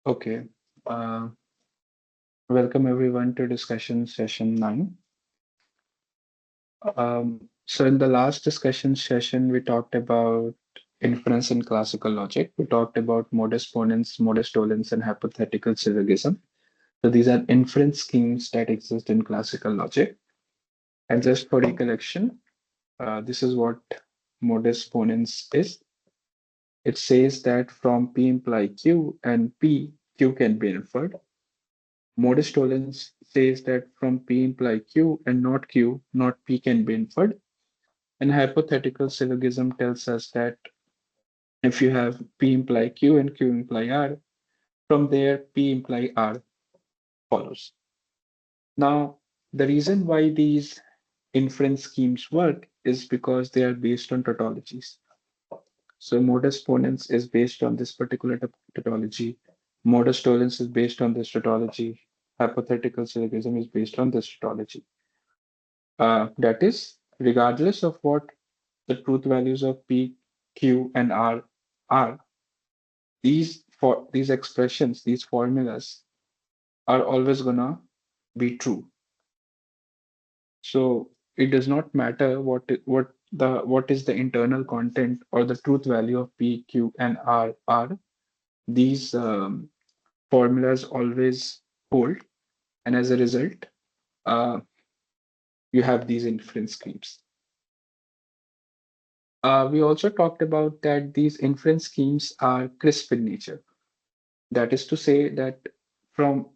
Okay. Uh, Welcome everyone to discussion session 9. So in the last discussion session, we talked about inference in classical logic. We talked about modus ponens, modus tollens, and hypothetical syllogism. So these are inference schemes that exist in classical logic. And just for recollection, this is what modus ponens is. It says that from P imply Q and P, Q can be inferred. Modus tollens says that from P imply Q and not Q, not P can be inferred. And hypothetical syllogism tells us that if you have P imply Q and Q imply R, from there P imply R follows. Now, the reason why these inference schemes work is because they are based on tautologies. So modus ponens is based on this particular tautology. Modus tollens is based on this tautology. Hypothetical syllogism is based on this tautology. That is, regardless of what the truth values of P, Q, and R are, these expressions, these formulas are always gonna be true. So it does not matter what is the internal content or the truth value of P, Q, and R are. These formulas always hold, and as a result, uh, you have these inference schemes. We also talked about that these inference schemes are crisp in nature. That is to say that from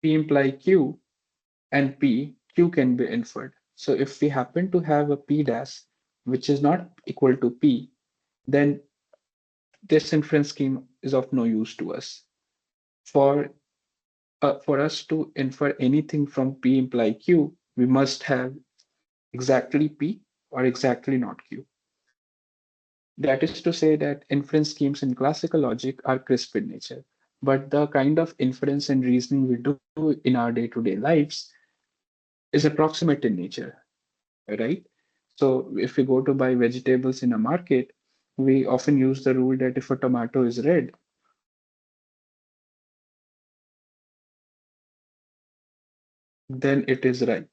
P imply Q and P, Q can be inferred. So if we happen to have a P dash which is not equal to P, then this inference scheme is of no use to us. For for us to infer anything from P imply Q, we must have exactly P or exactly not Q. That is to say that inference schemes in classical logic are crisp in nature. But the kind of inference and reasoning we do in our day-to-day lives is approximate in nature, right? So if we go to buy vegetables in a market, we often use the rule that if a tomato is red, then it is ripe.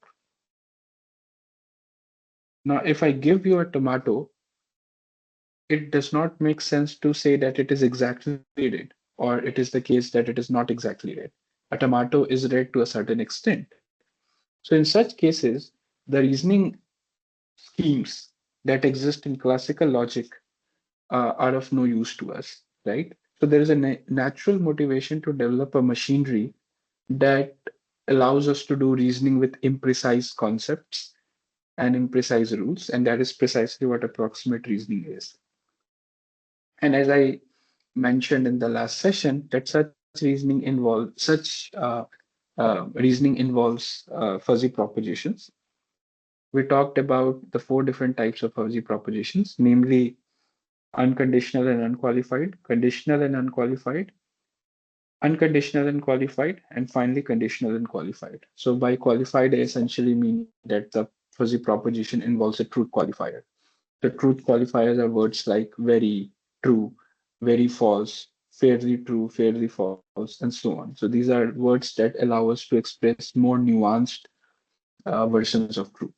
Now, if I give you a tomato, it does not make sense to say that it is exactly red, or it is the case that it is not exactly red. A tomato is red to a certain extent. So in such cases, the reasoning schemes that exist in classical logic are of no use to us, right? So there is a natural motivation to develop a machinery that allows us to do reasoning with imprecise concepts and imprecise rules, and that is precisely what approximate reasoning is. And as I mentioned in the last session, that such reasoning involves fuzzy propositions. We talked about the four different types of fuzzy propositions, namely unconditional and unqualified, conditional and unqualified, unconditional and qualified, and finally conditional and qualified. So by qualified, I essentially mean that the fuzzy proposition involves a truth qualifier. The truth qualifiers are words like very, true, very false, fairly true, fairly false, and so on. So these are words that allow us to express more nuanced versions of truth.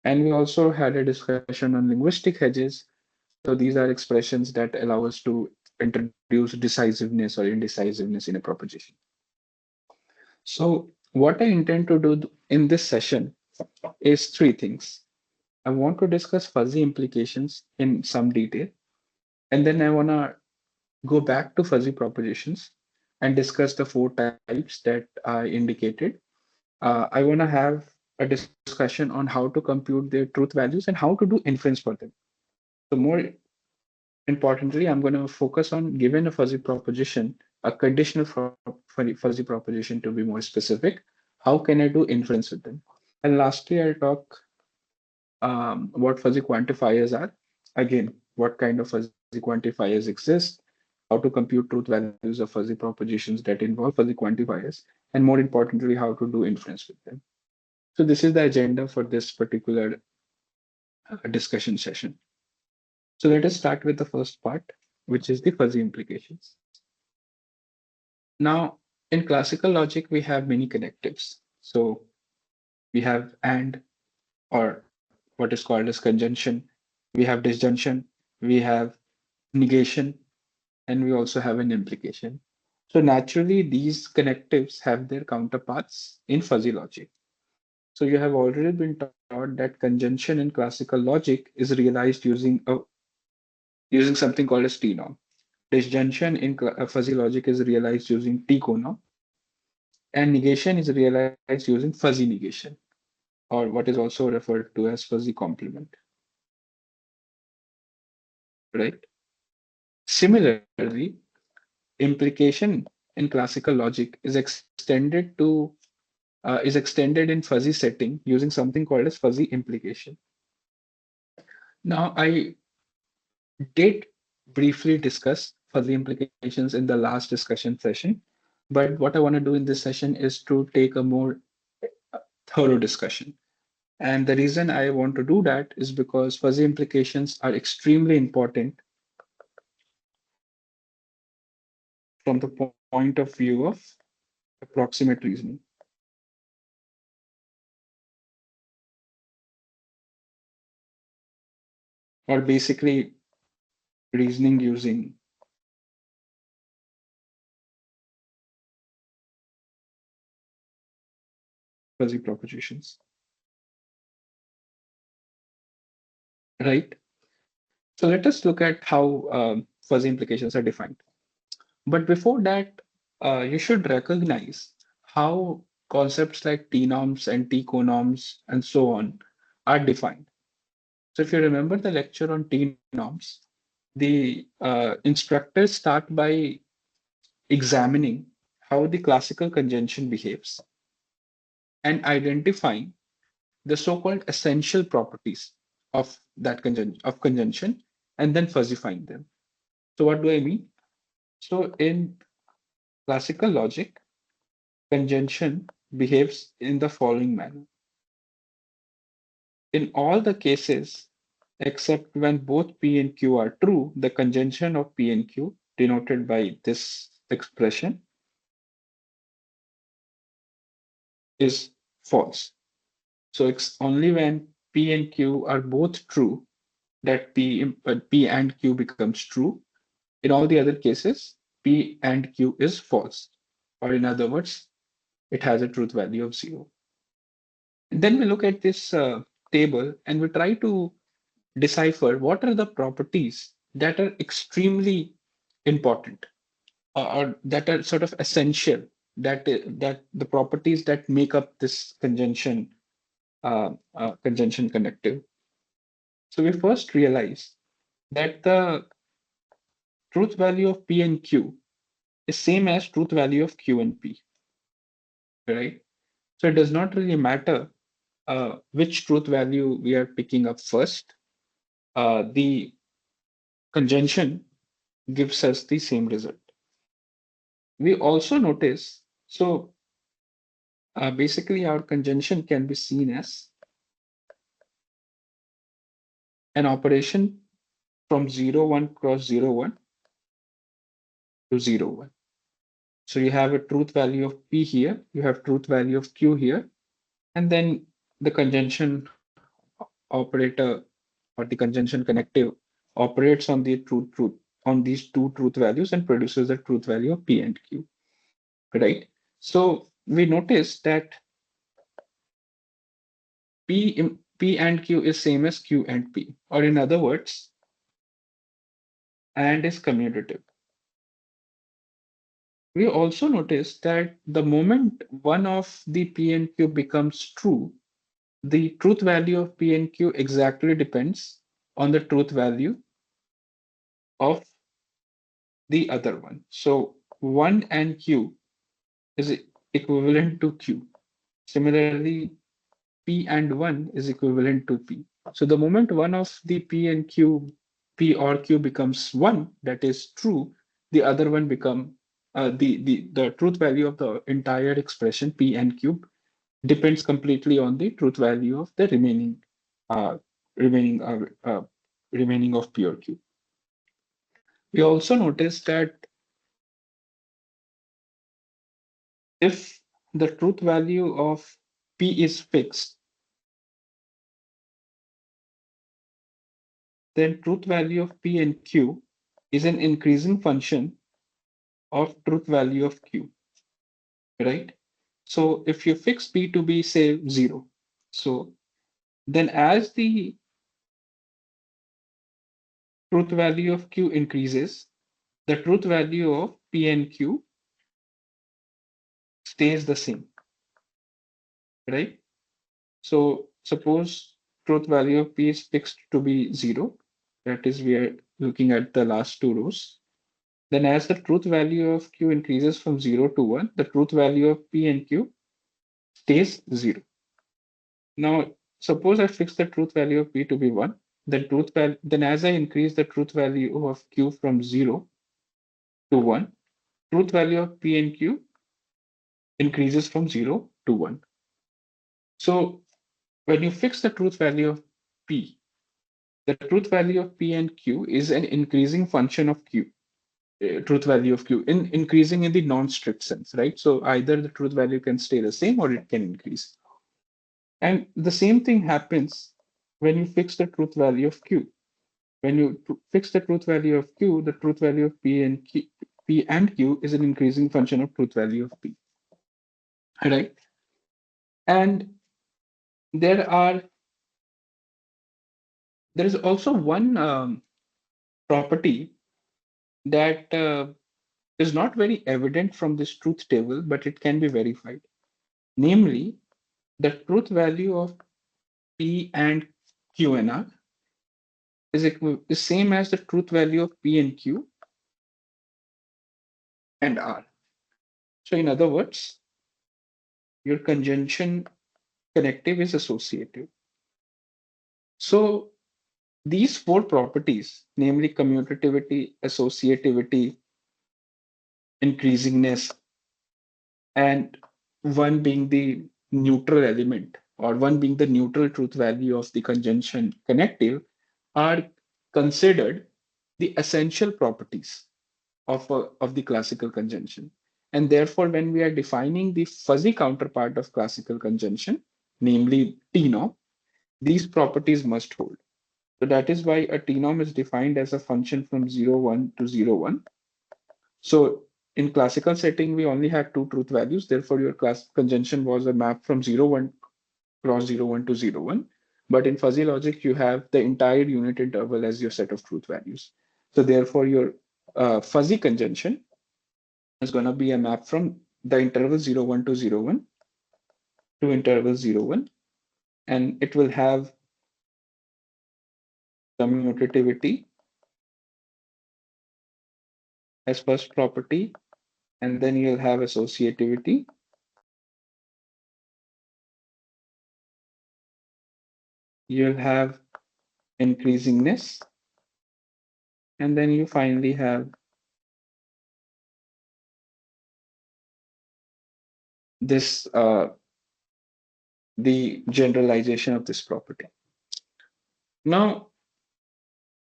And we also had a discussion on linguistic hedges. So these are expressions that allow us to introduce decisiveness or indecisiveness in a proposition. So what I intend to do in this session is three things. I want to discuss fuzzy implications in some detail, and then I want to go back to fuzzy propositions and discuss the four types that I indicated. I want to have a discussion on how to compute their truth values and how to do inference for them. So more importantly, I'm going to focus on given a fuzzy proposition, a conditional fuzzy proposition to be more specific. How can I do inference with them? And lastly, I'll talk what fuzzy quantifiers are. Again, what kind of fuzzy quantifiers exist, how to compute truth values of fuzzy propositions that involve fuzzy quantifiers, and more importantly, how to do inference with them. So this is the agenda for this particular discussion session. So let us start with the first part, which is the fuzzy implications. Now, in classical logic, we have many connectives. So we have and, or what is called as conjunction, we have disjunction, we have negation, and we also have an implication. So naturally, these connectives have their counterparts in fuzzy logic. So you have already been taught that conjunction in classical logic is realized using something called as T-norm. Disjunction in fuzzy logic is realized using T-conorm, and negation is realized using fuzzy negation, or what is also referred to as fuzzy complement, right? Similarly, implication in classical logic is extended in fuzzy setting using something called as fuzzy implication. Now, I did briefly discuss fuzzy implications in the last discussion session, but what I want to do in this session is to take a more thorough discussion. And the reason I want to do that is because fuzzy implications are extremely important from the point of view of approximate reasoning, or basically reasoning using fuzzy propositions, right? So let us look at how fuzzy implications are defined. But before that, you should recognize how concepts like T-norms and T-conorms and so on are defined. So if you remember the lecture on T-norms, the instructors start by examining how the classical conjunction behaves and identifying the so-called essential properties of conjunction and then fuzzifying them. So what do I mean? So in classical logic, conjunction behaves in the following manner. In all the cases, except when both P and Q are true, the conjunction of P and Q, denoted by this expression, is false. So it's only when P and Q are both true that P and Q becomes true. In all the other cases, P and Q is false. Or in other words, it has a truth value of 0. And then we look at this table and we try to decipher what are the properties that are extremely important, or that are sort of essential, that the properties that make up this conjunction connective. So we first realize that the truth value of P and Q is same as truth value of Q and P, right? So it does not really matter which truth value we are picking up first. The conjunction gives us the same result. We also notice, so basically our conjunction can be seen as an operation from 0, 1 cross 0, 1 to 0, 1. So you have a truth value of P here, you have truth value of Q here, and then the conjunction operator or the conjunction connective operates on the truth on these two truth values and produces the truth value of P and Q, right? So we notice that P and Q is same as Q and P, or in other words, and is commutative. We also notice that the moment one of the P and Q becomes true, the truth value of P and Q exactly depends on the truth value of the other one. So 1 and Q is equivalent to Q. Similarly, P and 1 is equivalent to P. So the moment one of the P and Q, P or Q becomes 1, that is true, the other one become the truth value of the entire expression P and Q depends completely on the truth value of the uh, remaining uh, uh, remaining of P or Q. We also notice that if the truth value of P is fixed, then truth value of P and Q is an increasing function of truth value of Q, right? So if you fix P to be, say, 0, so then as the truth value of Q increases, the truth value of P and Q stays the same, right? So suppose truth value of P is fixed to be 0, that is, we are looking at the last two rows. Then as the truth value of Q increases from 0 to 1, the truth value of P and Q stays 0. Now, suppose I fix the truth value of P to be 1, then as I increase the truth value of Q from 0 to 1, truth value of P and Q increases from 0 to 1. So when you fix the truth value of P, the truth value of P and Q is an increasing function of Q, truth value of Q, in increasing in the non-strict sense, right? So either the truth value can stay the same or it can increase. And the same thing happens when you fix the truth value of Q. When you fix the truth value of Q, the truth value of P and Q is an increasing function of truth value of P, right? And there are there is also one property that is not very evident from this truth table, but it can be verified. Namely, the truth value of P and Q and R is same as the truth value of P and Q and R. So in other words, your conjunction connective is associative. So these four properties, namely commutativity, associativity, increasingness, and one being the neutral element, or one being the neutral truth value of the conjunction connective, are considered the essential properties of the classical conjunction. And therefore, when we are defining the fuzzy counterpart of classical conjunction, namely T-norm, these properties must hold. So that is why a T-norm is defined as a function from 0, 1 to 0, 1. So in classical setting, we only had two truth values. Therefore, your class conjunction was a map from 0, 1 cross 0, 1 to 0, 1. But in fuzzy logic, you have the entire unit interval as your set of truth values. So therefore, your fuzzy conjunction is going to be a map from the interval 0, 1 to 0, 1 to interval 0, 1. And it will have commutativity as first property, and then you'll have associativity, you'll have increasingness, and then you finally have this the generalization of this property. Now,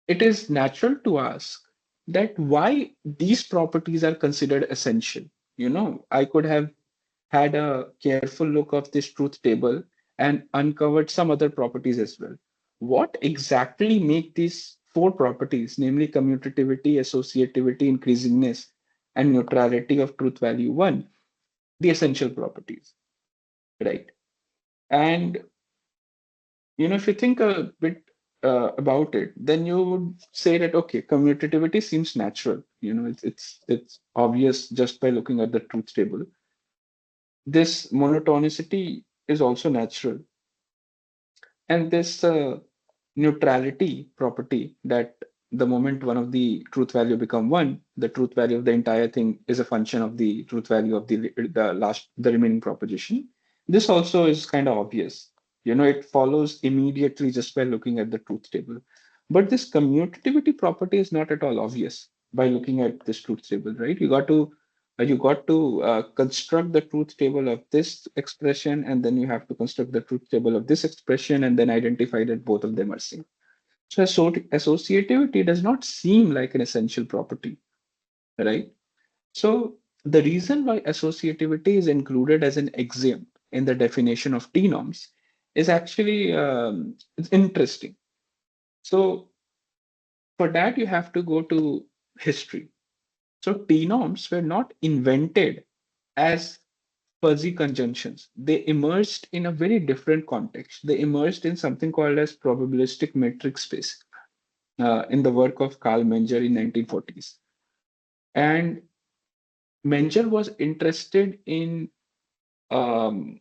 it is natural to ask that why these properties are considered essential. I could have had a careful look of this truth table and uncovered some other properties as well. What exactly make these four properties, namely commutativity, associativity, increasingness, and neutrality of truth value one, the essential properties, right? And if you think a bit about it, then you would say that okay, commutativity seems natural. It's obvious just by looking at the truth table. This monotonicity is also natural, and this neutrality property, that the moment one of the truth value become one, the truth value of the entire thing is a function of the truth value of the remaining proposition. This also is kind of obvious. It follows immediately just by looking at the truth table. But this commutativity property is not at all obvious by looking at this truth table, right? You got to construct the truth table of this expression, and then you have to construct the truth table of this expression, and then identify that both of them are same. So associativity does not seem like an essential property, right? So The reason why associativity is included as an axiom in the definition of T-norms is actually it's interesting. So for that, you have to go to history. So T-norms were not invented as fuzzy conjunctions. They emerged in a very different context. They emerged in something called as probabilistic metric space in the work of Carl Menger in 1940s. And Menger was interested in um,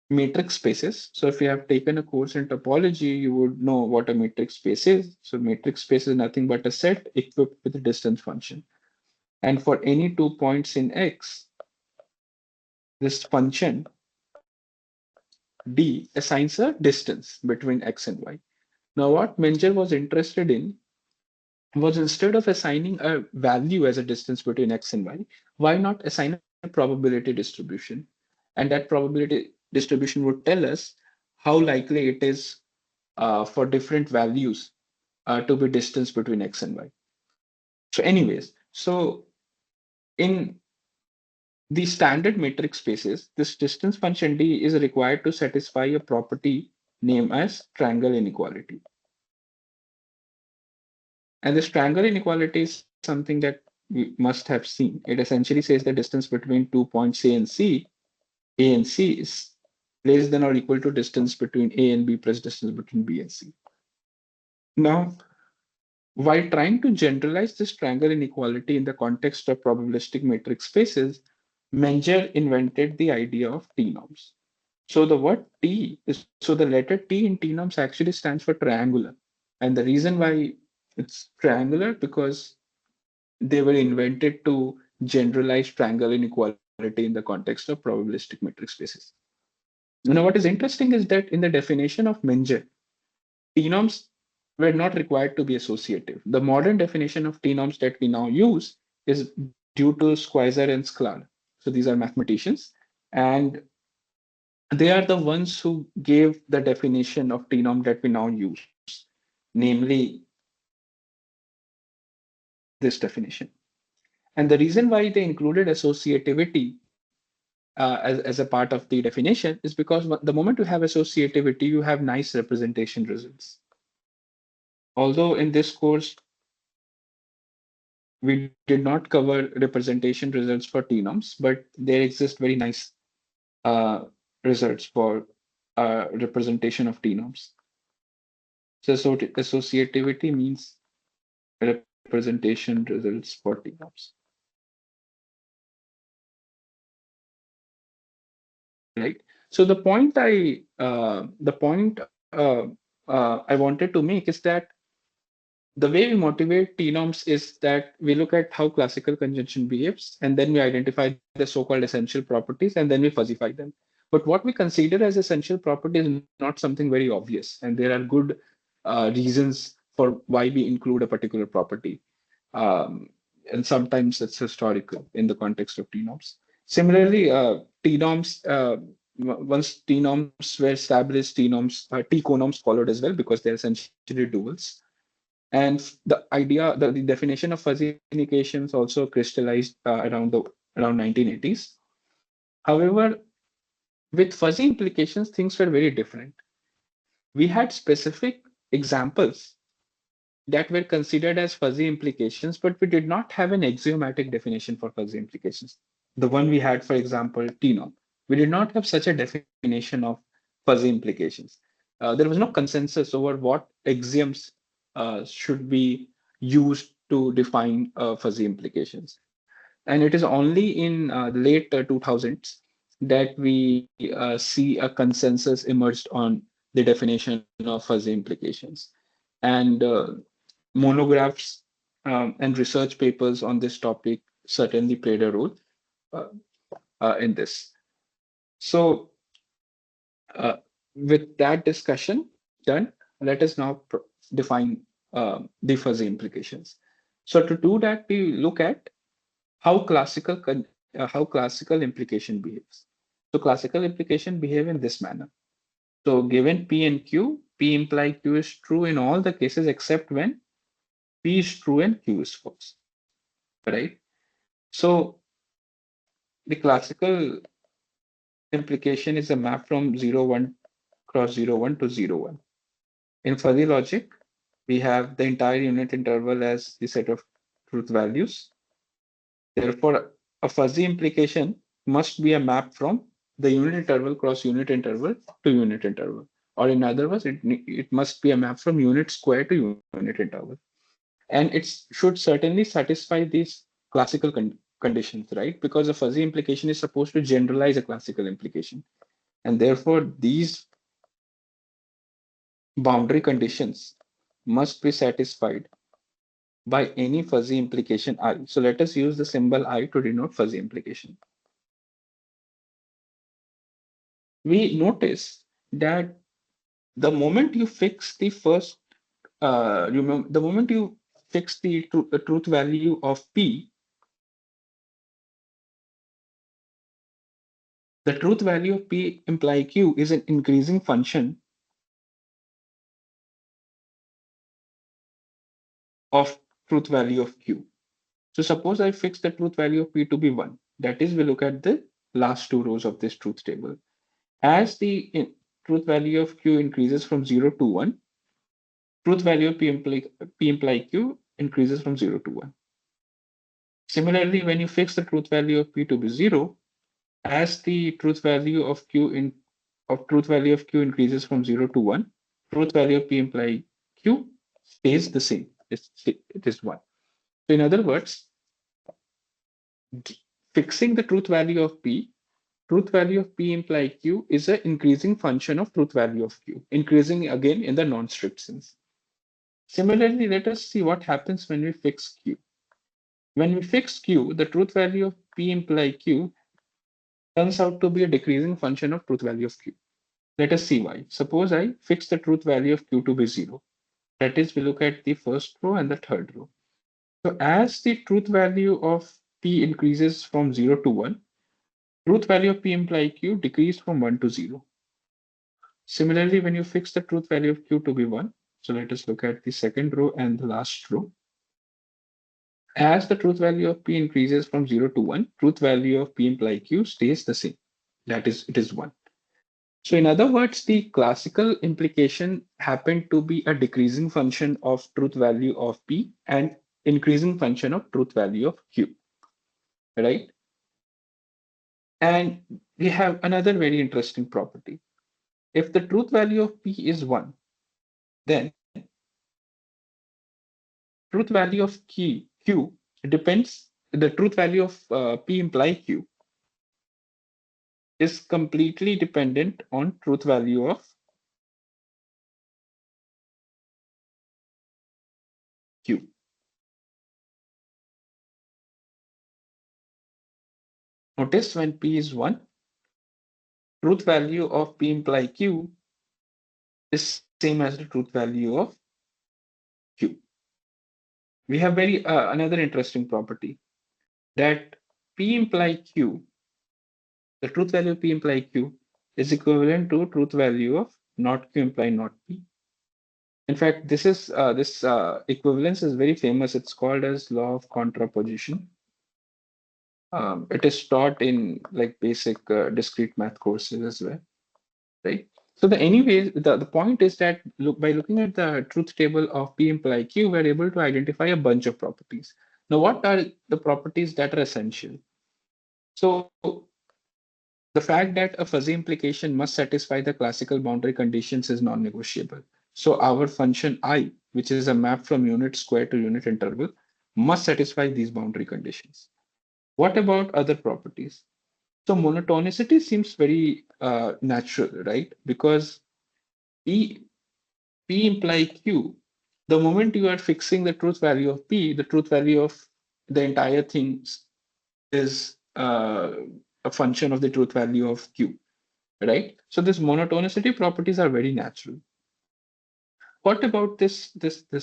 matrix spaces. So if you have taken a course in topology, you would know what a matrix space is. So matrix space is nothing but a set equipped with a distance function. And for any 2 points in X, this function D assigns a distance between X and Y. Now, what Menger was interested in was instead of assigning a value as a distance between X and Y, why not assign a probability distribution? And that probability distribution would tell us how likely it is for different values to be distance between X and Y. So, anyways, so in the standard matrix spaces, this distance function D is required to satisfy a property named as triangle inequality. And this triangle inequality is something that we must have seen. It essentially says the distance between 2 points A and C is less than or equal to distance between A and B plus distance between B and C. Now, while trying to generalize this triangle inequality in the context of probabilistic matrix spaces, Menger invented the idea of T-norms. So the word T is so the letter T in T-norms actually stands for triangular. And the reason why it's triangular because they were invented to generalize triangle inequality in the context of probabilistic matrix spaces. Now, what is interesting is that in the definition of Menger, T-norms were not required to be associative. The modern definition of T-norms that we now use is due to Schweizer and Sklar. So these are mathematicians, and they are the ones who gave the definition of T-norm that we now use, namely this definition. And the reason why they included associativity as a part of the definition is because the moment you have associativity, you have nice representation results. Although in this course, we did not cover representation results for T-norms, but there exist very nice uh, results for representation of T-norms. So, associativity means representation results for T-norms, right? So the point I wanted to make is that the way we motivate T-norms is that we look at how classical conjunction behaves, and then we identify the so-called essential properties, and then we fuzzify them. But what we consider as essential property is not something very obvious, and there are good reasons for why we include a particular property. Um, and sometimes it's historical in the context of T-norms. Similarly, T-norms, once T-norms were established, T-norms, T-conorms followed as well because they're essentially duals. And the definition of fuzzy indications also crystallized around 1980s. However, with fuzzy implications, things were very different. We had specific examples that were considered as fuzzy implications, but we did not have an axiomatic definition for fuzzy implications. The one we had, for example, T-norm. We did not have such a definition of fuzzy implications. There was no consensus over what axioms should be used to define fuzzy implications. And it is only in the late 2000s that we see a consensus emerged on the definition of fuzzy implications. And monographs and research papers on this topic certainly played a role uh, in this. So, uh, with that discussion done, let us now define the fuzzy implications. So, to do that, we look at how classical implication behaves. So, classical implication behave in this manner. So, given P and Q, P imply Q is true in all the cases except when P is true and Q is false, right? So the classical implication is a map from 0, 1 cross 0, 1 to 0, 1. In fuzzy logic, we have the entire unit interval as the set of truth values. Therefore, a fuzzy implication must be a map from the unit interval cross unit interval to unit interval. Or in other words, it must be a map from unit square to unit interval. And it should certainly satisfy these classical conditions, right? Because a fuzzy implication is supposed to generalize a classical implication. And therefore, these boundary conditions must be satisfied by any fuzzy implication I. So let us use the symbol I to denote fuzzy implication. We notice that the moment you fix the first, the moment you fix the truth value of P, the truth value of P imply Q is an increasing function of truth value of Q. So suppose I fix the truth value of P to be 1. That is, we look at the last two rows of this truth table. As the truth value of Q increases from 0 to 1, truth value of P imply Q increases from 0 to 1. Similarly, when you fix the truth value of P to be 0, as the truth value of truth value of Q increases from 0 to 1, truth value of P imply Q stays the same. It is 1. So in other words, fixing the truth value of P, truth value of P imply Q is an increasing function of truth value of Q, increasing again in the non-strict sense. Similarly, let us see what happens when we fix Q. When we fix Q, the truth value of P imply Q turns out to be a decreasing function of truth value of Q. Let us see why. Suppose I fix the truth value of Q to be 0. That is, we look at the first row and the third row. So as the truth value of P increases from 0 to 1, truth value of P imply Q decreased from 1 to 0. Similarly, when you fix the truth value of Q to be 1, so let us look at the second row and the last row. As the truth value of P increases from 0 to 1, truth value of P imply Q stays the same. That is, it is 1. So in other words, the classical implication happened to be a decreasing function of truth value of P and increasing function of truth value of Q, right? And we have another very interesting property. If the truth value of P is 1, then truth value of Q depends, the truth value of P imply Q is completely dependent on truth value of Q. Notice when P is 1, truth value of P imply Q is same as the truth value of Q. We have very another interesting property that P imply Q, the truth value of P imply Q is equivalent to truth value of not Q imply not P. In fact, this equivalence is very famous. It's called as law of contraposition. It is taught in like basic discrete math courses as well, right? So the point is that by looking at the truth table of P imply Q, we're able to identify a bunch of properties. Now, what are the properties that are essential? So the fact that a fuzzy implication must satisfy the classical boundary conditions is non-negotiable. So our function I, which is a map from unit square to unit interval, must satisfy these boundary conditions. What about other properties? So monotonicity seems very natural, right? Because P, P imply Q. The moment you are fixing the truth value of P, the truth value of the entire thing is a function of the truth value of Q, right? So this monotonicity properties are very natural. What about this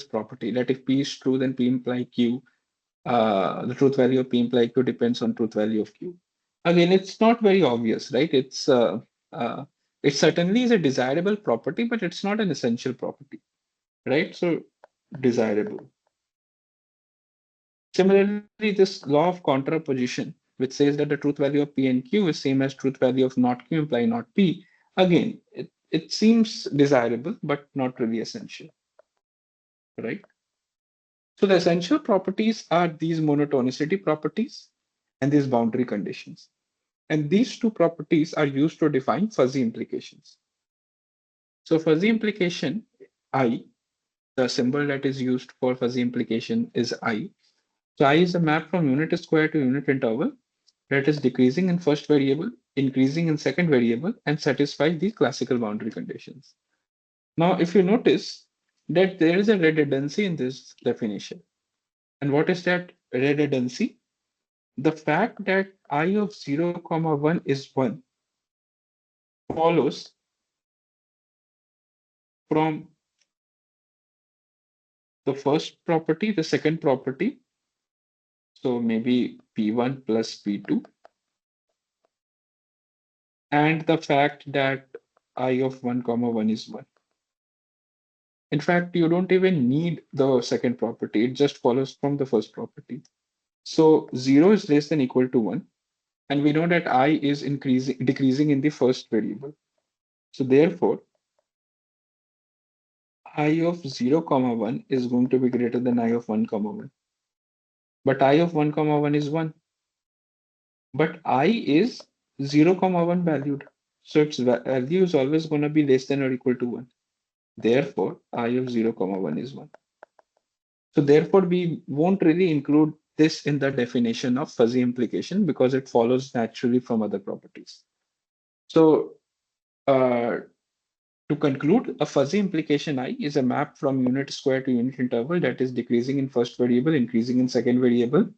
property that if P is true, then P imply Q, the truth value of P imply Q depends on truth value of Q. Again, it's not very obvious, right? It certainly is a desirable property, but it's not an essential property, right? So desirable. Similarly, this law of contraposition which says that the truth value of P and Q is same as truth value of not Q imply not P. Again, it seems desirable, but not really essential, right? So the essential properties are these monotonicity properties and these boundary conditions. And these two properties are used to define fuzzy implications. So fuzzy implication, I, the symbol that is used for fuzzy implication is I. So I is a map from unit square to unit interval that is decreasing in first variable, increasing in second variable, and satisfies these classical boundary conditions. Now, if you notice that there is a redundancy in this definition. And what is that redundancy? The fact that I of 0, comma 1 is 1 follows from the first property, the second property, so maybe P1 plus P2, and the fact that I of 1, comma 1 is 1. In fact, you don't even need the second property. It just follows from the first property. So 0 is less than equal to 1. And we know that I is decreasing in the first variable. So therefore, I of 0, comma 1 is going to be greater than I of 1, comma 1. But I of 1, comma 1 is 1. But I is 0, comma 1 valued. So its value is always going to be less than or equal to 1. Therefore, I of 0, comma 1 is 1. So therefore, we won't really include this in the definition of fuzzy implication because it follows naturally from other properties. So uh, to conclude, a fuzzy implication I is a map from unit square to unit interval that is decreasing in first variable, increasing in second variable,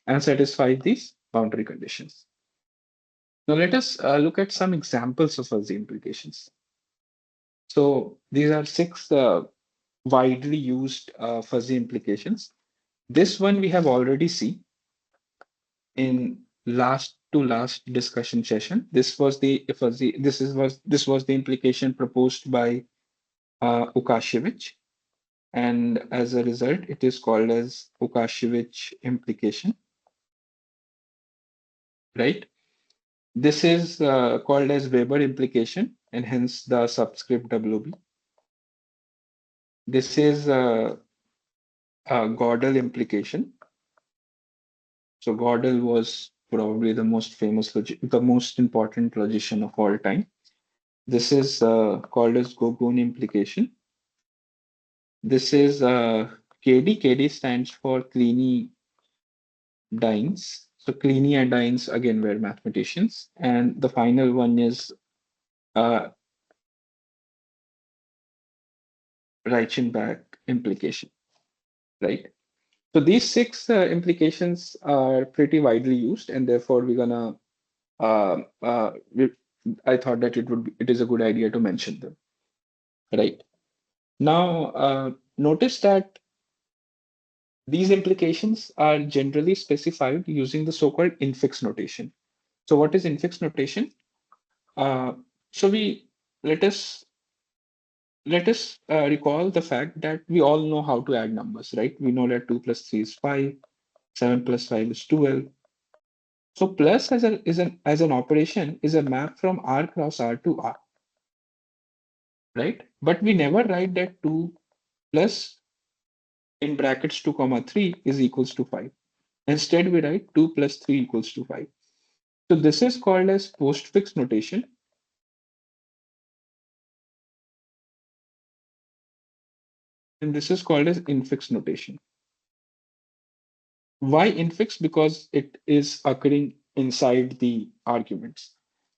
and satisfies these boundary conditions. Now let us look at some examples of fuzzy implications. So these are six widely used fuzzy implications. This one we have already seen in last to last discussion session. This was the fuzzy. This was the implication proposed by Ukashevich, and as a result, it is called as Ukashevich implication, right? This is called as Weber implication, and hence the subscript WB. This is Gödel implication. So Gödel was probably the most famous, the most important logician of all time. This is called as Gogun implication. This is KD. KD stands for Kleene Dines. So Kleene and Dines again were mathematicians, and the final one is uh, Reichenbach implication, right? So these six implications are pretty widely used, and therefore we're gonna. Uh, uh, we, I thought that it is a good idea to mention them, right? Now, notice that these implications are generally specified using the so-called infix notation. So what is infix notation? Uh, so we let us let us recall the fact that we all know how to add numbers, right? We know that 2 plus 3 is 5, 7 plus 5 is 12. So plus as an operation is a map from R cross R to R, right? But we never write that 2 plus in brackets 2 comma 3 is equals to 5. Instead, we write 2 plus 3 equals to 5. So this is called as postfix notation. And this is called as infix notation. Why infix? Because it is occurring inside the arguments.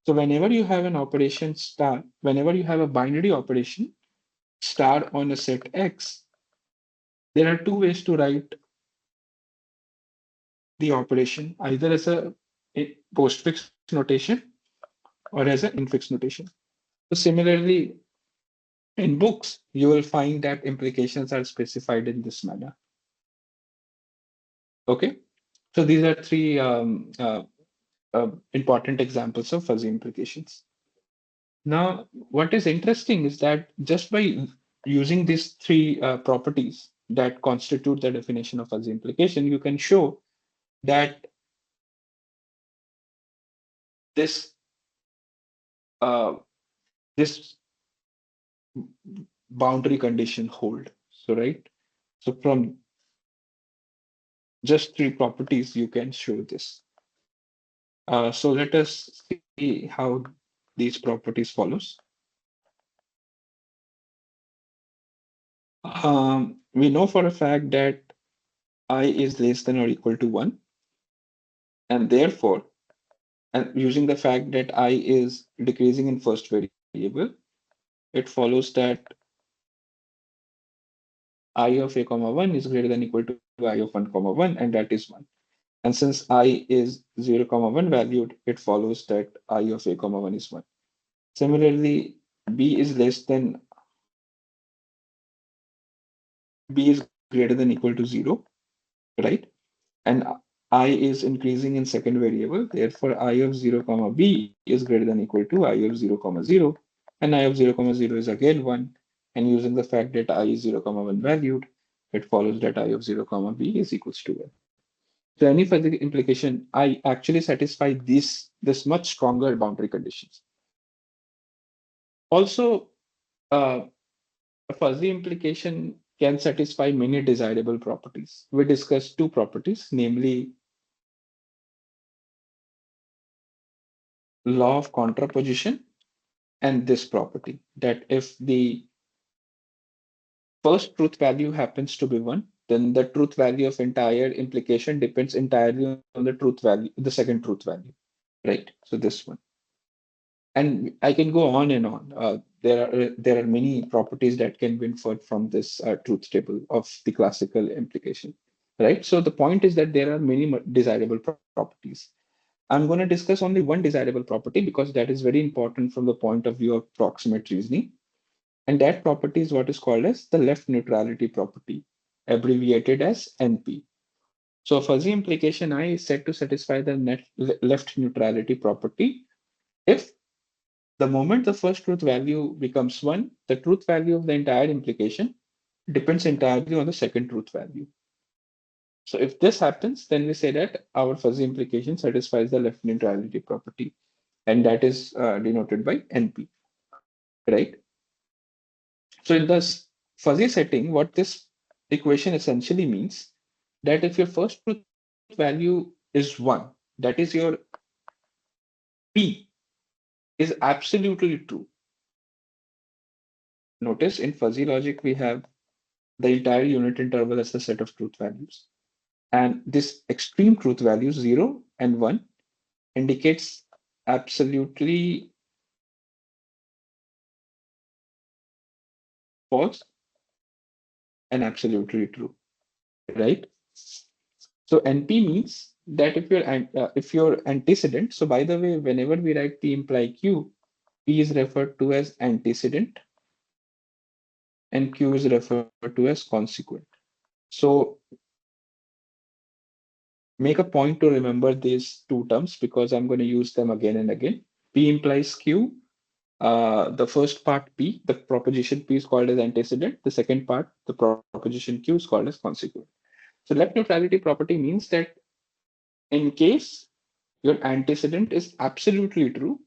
So whenever you have an operation star, whenever you have a binary operation star on a set X, there are two ways to write the operation, either as a postfix notation or as an infix notation. So similarly, in books, you will find that implications are specified in this manner. Okay, so these are three important examples of fuzzy implications. Now, what is interesting is that just by using these three properties that constitute the definition of fuzzy implication, you can show that this uh, this boundary condition hold. So right. So from just three properties, you can show this. So let us see how these properties follows. We know for a fact that I is less than or equal to 1, and therefore, and using the fact that I is decreasing in first variable, it follows that I of a comma 1 is greater than equal to I of 1 comma 1, and that is 1. And since I is 0 comma 1 valued, it follows that I of a comma 1 is 1. Similarly, b is less than b is greater than equal to 0, right? And I is increasing in second variable. Therefore, I of 0 comma b is greater than equal to I of 0 comma 0. And I of 0 comma 0 is again 1. And using the fact that I is 0 comma 1 valued, it follows that I of 0 comma b is equals to 1. So any further implication, I actually satisfy this much stronger boundary conditions. Also, uh, a fuzzy implication can satisfy many desirable properties. We discussed two properties, namely law of contraposition and this property, that if the first truth value happens to be 1, then the truth value of entire implication depends entirely on the truth value, the second truth value, right? So this one. And I can go on and on. There are many properties that can be inferred from this truth table of the classical implication, right? So the point is that there are many desirable properties. I'm going to discuss only one desirable property because that is very important from the point of view of proximate reasoning. And that property is what is called as the left neutrality property, abbreviated as NP. So fuzzy implication I is said to satisfy the left neutrality property if the moment the first truth value becomes 1, the truth value of the entire implication depends entirely on the second truth value. So if this happens, then we say that our fuzzy implication satisfies the left neutrality property, and that is denoted by NP, right? So in this fuzzy setting, what this equation essentially means that if your first truth value is 1, that is your P is absolutely true. Notice in fuzzy logic, we have the entire unit interval as the set of truth values. And this extreme truth values 0 and 1 indicates absolutely false and absolutely true, right? So NP means that if your antecedent, so by the way, whenever we write P imply Q, P is referred to as antecedent and Q is referred to as consequent. So make a point to remember these two terms because I'm going to use them again and again. P implies Q. The first part P, the proposition P is called as antecedent. The second part, the proposition Q, is called as consequent. So left neutrality property means that in case your antecedent is absolutely true,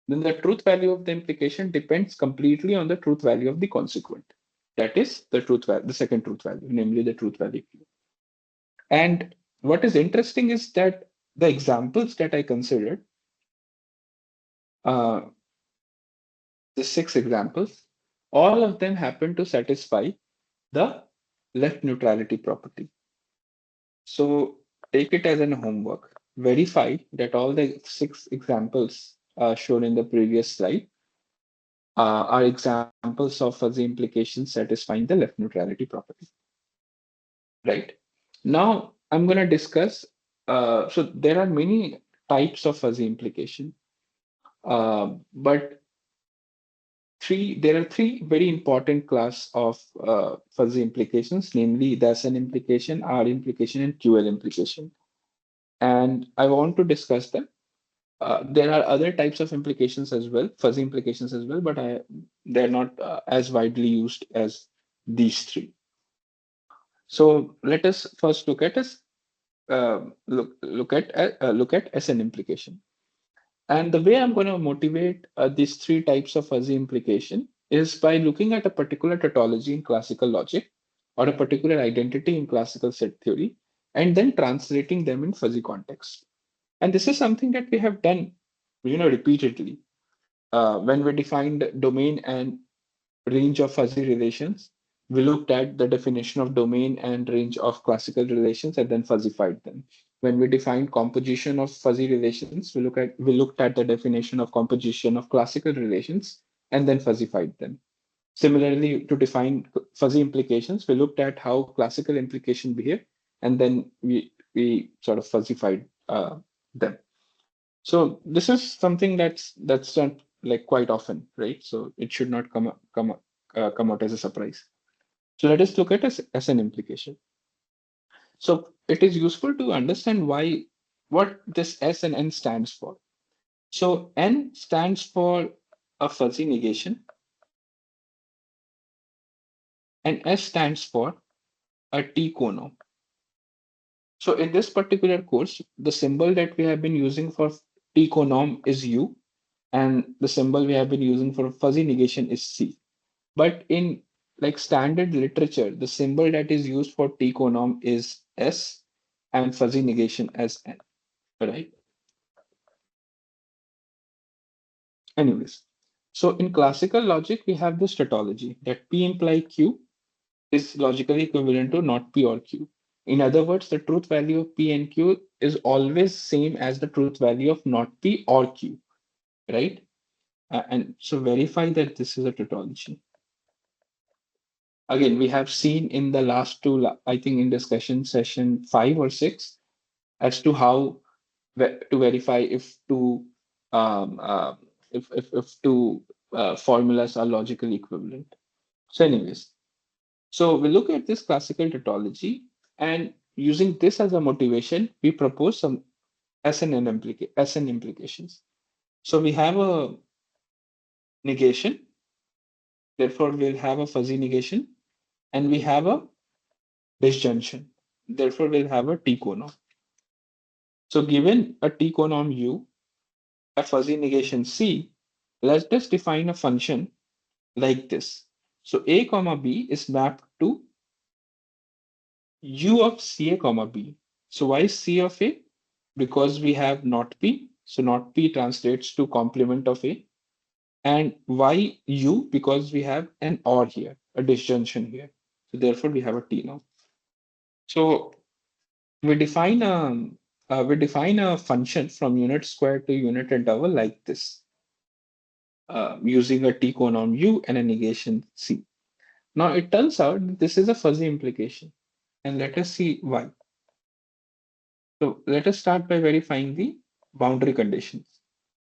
then the truth value of the implication depends completely on the truth value of the consequent. That is the truth value, the second truth value, namely the truth value Q. And what is interesting is that the examples that I considered, uh, the six examples, all of them happen to satisfy the left neutrality property. So take it as an homework. Verify that all the six examples shown in the previous slide are examples of fuzzy implications satisfying the left neutrality property. Right. Now I'm going to discuss. So there are many types of fuzzy implication, but there are three very important class of fuzzy implications, namely the SN implication, R implication, and QL implication. And I want to discuss them. There are other types of implications as well, fuzzy implications as well, but they're not as widely used as these three. So let us first look at SN implication. And the way I'm going to motivate these three types of fuzzy implication is by looking at a particular tautology in classical logic or a particular identity in classical set theory, and then translating them in fuzzy context. And this is something that we have done, repeatedly. When we defined domain and range of fuzzy relations, we looked at the definition of domain and range of classical relations and then fuzzified them. When we defined composition of fuzzy relations, we looked at the definition of composition of classical relations and then fuzzified them. Similarly, to define fuzzy implications, we looked at how classical implication behave, and then we sort of fuzzified them. So this is something that's done like quite often, right? So it should not come out as a surprise. So let us look at as an implication. So it is useful to understand what this S and N stands for. So N stands for a fuzzy negation, and S stands for a T conorm. So in this particular course, the symbol that we have been using for T conorm is U, and the symbol we have been using for fuzzy negation is C. But in like standard literature, the symbol that is used for T conorm is S and fuzzy negation as N, right? Anyways, so in classical logic, we have this tautology that P imply Q is logically equivalent to not P or Q. In other words, the truth value of P and Q is always same as the truth value of not P or Q, right? And so verify that this is a tautology. Again, we have seen in the last two, I think in discussion session 5 or 6, as to how to verify um, uh, if two formulas are logically equivalent. So, anyways, so we look at this classical tautology, and using this as a motivation, we propose some SN implications. So we have a negation, therefore we'll have a fuzzy negation, and we have a disjunction, therefore we'll have a T conorm. So given a T conorm U, a fuzzy negation C, let's just define a function like this. So A comma B is mapped to U of CA comma B. So why C of A? Because we have not P. So not P translates to complement of A. And why U? Because we have an OR here, a disjunction here. So therefore we have a T now. So we define a function from unit square to unit interval like this, using a T conorm U and a negation C. Now it turns out that this is a fuzzy implication, and let us see why. So let us start by verifying the boundary conditions.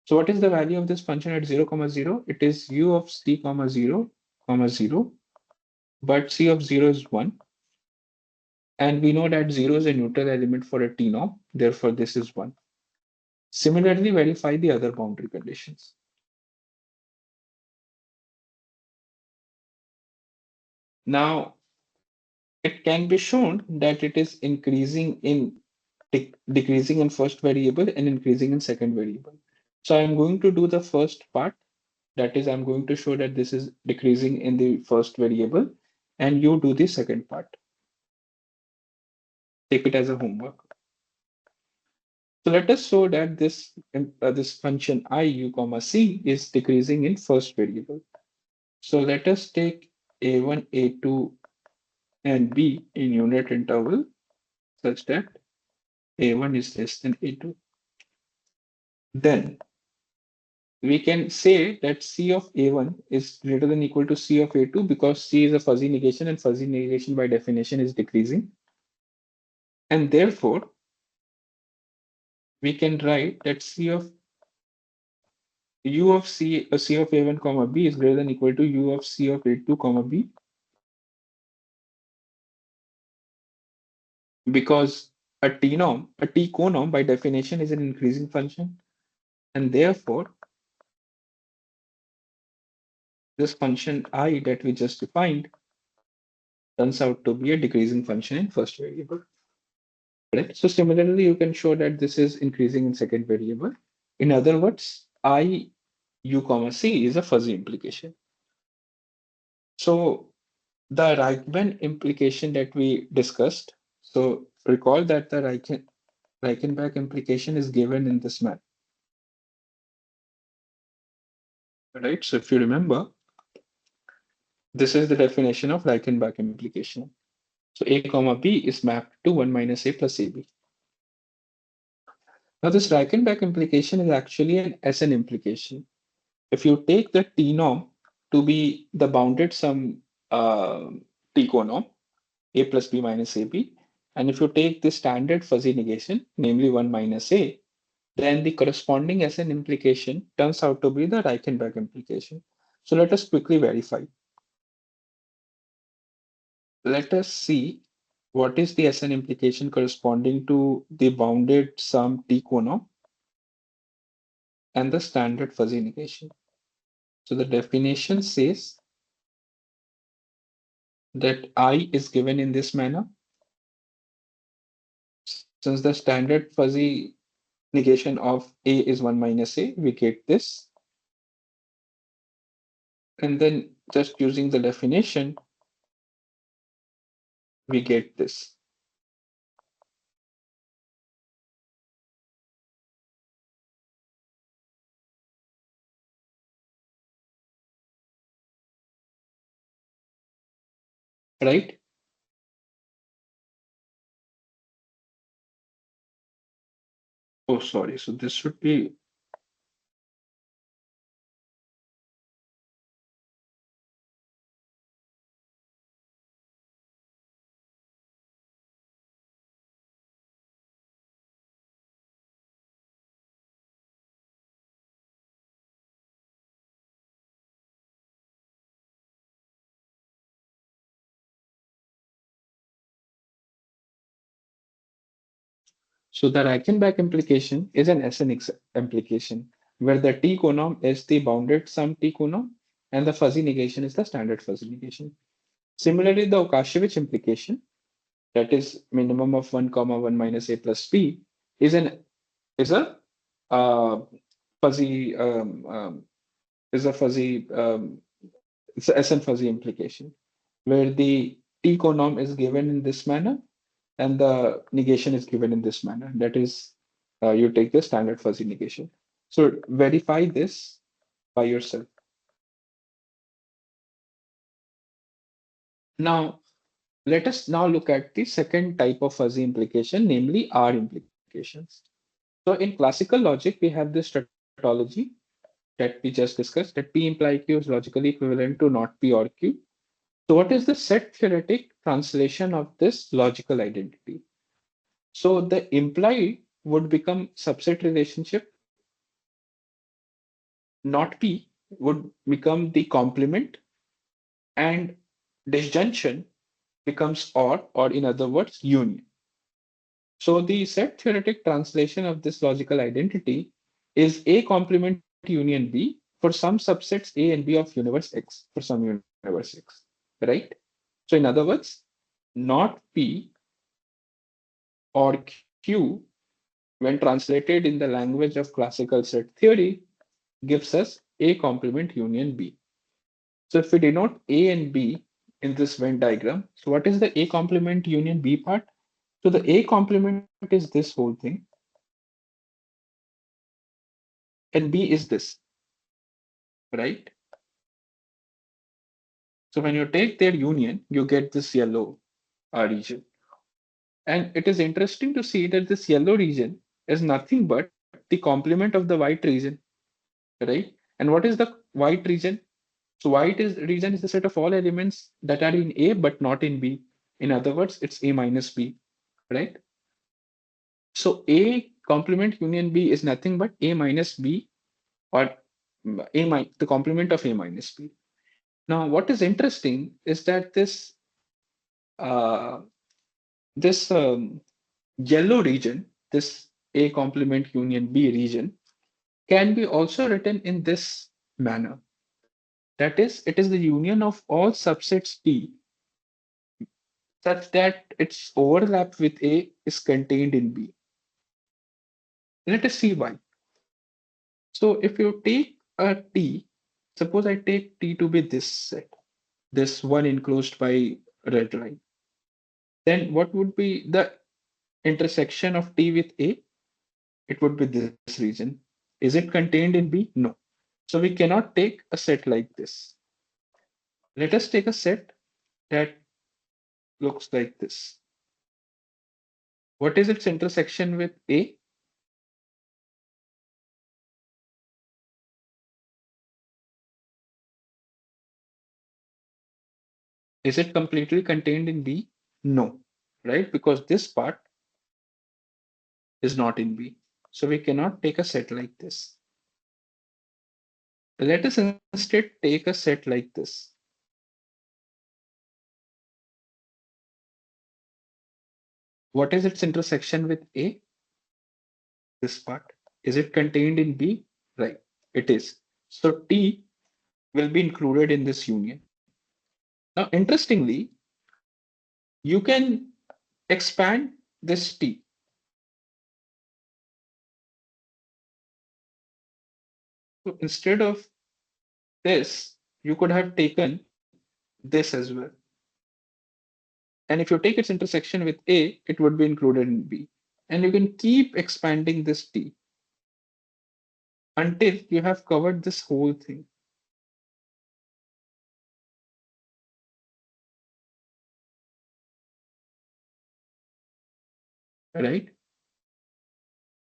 So what is the value of this function at 0, 0? It is U of C, 0, 0, but C of 0 is 1. And we know that 0 is a neutral element for a T norm, therefore this is 1. Similarly, verify the other boundary conditions. Now, it can be shown that it is decreasing in first variable and increasing in second variable. So I'm going to do the first part. That is, I'm going to show that this is decreasing in the first variable, and you do the second part. Take it as a homework. So let us show that this function I u comma c is decreasing in first variable. So let us take a1, a2, and b in unit interval such that a1 is less than a2. Then we can say that C of A1 is greater than equal to C of A2 because C is a fuzzy negation, and fuzzy negation by definition is decreasing. And therefore, we can write that U of C of A1 comma B is greater than equal to U of C of A2 comma B, because a T conorm by definition is an increasing function, and therefore this function I that we just defined turns out to be a decreasing function in first variable. Right? So similarly, you can show that this is increasing in second variable. In other words, I u comma c is a fuzzy implication. So the Reichenbach implication that we discussed. So recall that the Reichenbach implication is given in this manner, right? So if you remember, this is the definition of Reichenbach implication. So a comma b is mapped to 1 minus a plus ab. Now this Reichenbach implication is actually an SN implication. If you take the T norm to be the bounded sum uh, T conorm, a plus b minus ab, and if you take the standard fuzzy negation, namely 1 minus a, then the corresponding SN implication turns out to be the Reichenbach implication. So let us quickly verify. Let us see what is the SN implication corresponding to the bounded sum T conorm and the standard fuzzy negation. So the definition says that I is given in this manner. Since the standard fuzzy negation of A is 1 minus A, we get this. And then just using the definition, we get this, right? Oh, sorry. So this should be so the Reichenbach implication is an SN implication where the T conorm is the bounded sum T conorm and the fuzzy negation is the standard fuzzy negation. Similarly, the Okashevich implication, that is minimum of 1 comma 1 minus a plus b, is an is a uh, fuzzy is a fuzzy it's a SN fuzzy implication where the T conorm is given in this manner and the negation is given in this manner. That is, you take the standard fuzzy negation. So verify this by yourself. Now, let us now look at the second type of fuzzy implication, namely R implications. So in classical logic, we have this tautology that we just discussed, that P imply Q is logically equivalent to not P or Q. So what is the set theoretic translation of this logical identity? So the implied would become subset relationship, not P would become the complement, and disjunction becomes or in other words, union. So the set theoretic translation of this logical identity is A complement union B for some subsets A and B of universe X for some universe X, right? So in other words, not P or Q, when translated in the language of classical set theory, gives us A complement union B. So if we denote A and B in this Venn diagram, so what is the A complement union B part? So the A complement is this whole thing, and B is this, right? So when you take their union, you get this yellow region. And it is interesting to see that this yellow region is nothing but the complement of the white region, right? And what is the white region? So white is region is the set of all elements that are in A but not in B. In other words, it's A minus B, right? So A complement union B is nothing but A minus B or the complement of A minus B. Now, what is interesting is that uh, this yellow region, this A complement union B region, can be also written in this manner. That is, it is the union of all subsets T such that its overlap with A is contained in B. Let us see why. So if you take a T, suppose I take T to be this set, this one enclosed by red line, then what would be the intersection of T with A? It would be this region. Is it contained in B? No. So we cannot take a set like this. Let us take a set that looks like this. What is its intersection with A? Is it completely contained in B? No, right? Because this part is not in B. So we cannot take a set like this. Let us instead take a set like this. What is its intersection with A? This part. Is it contained in B? Right, it is. So T will be included in this union. Now, interestingly, you can expand this T. So instead of this, you could have taken this as well. And if you take its intersection with A, it would be included in B. And you can keep expanding this T until you have covered this whole thing, right?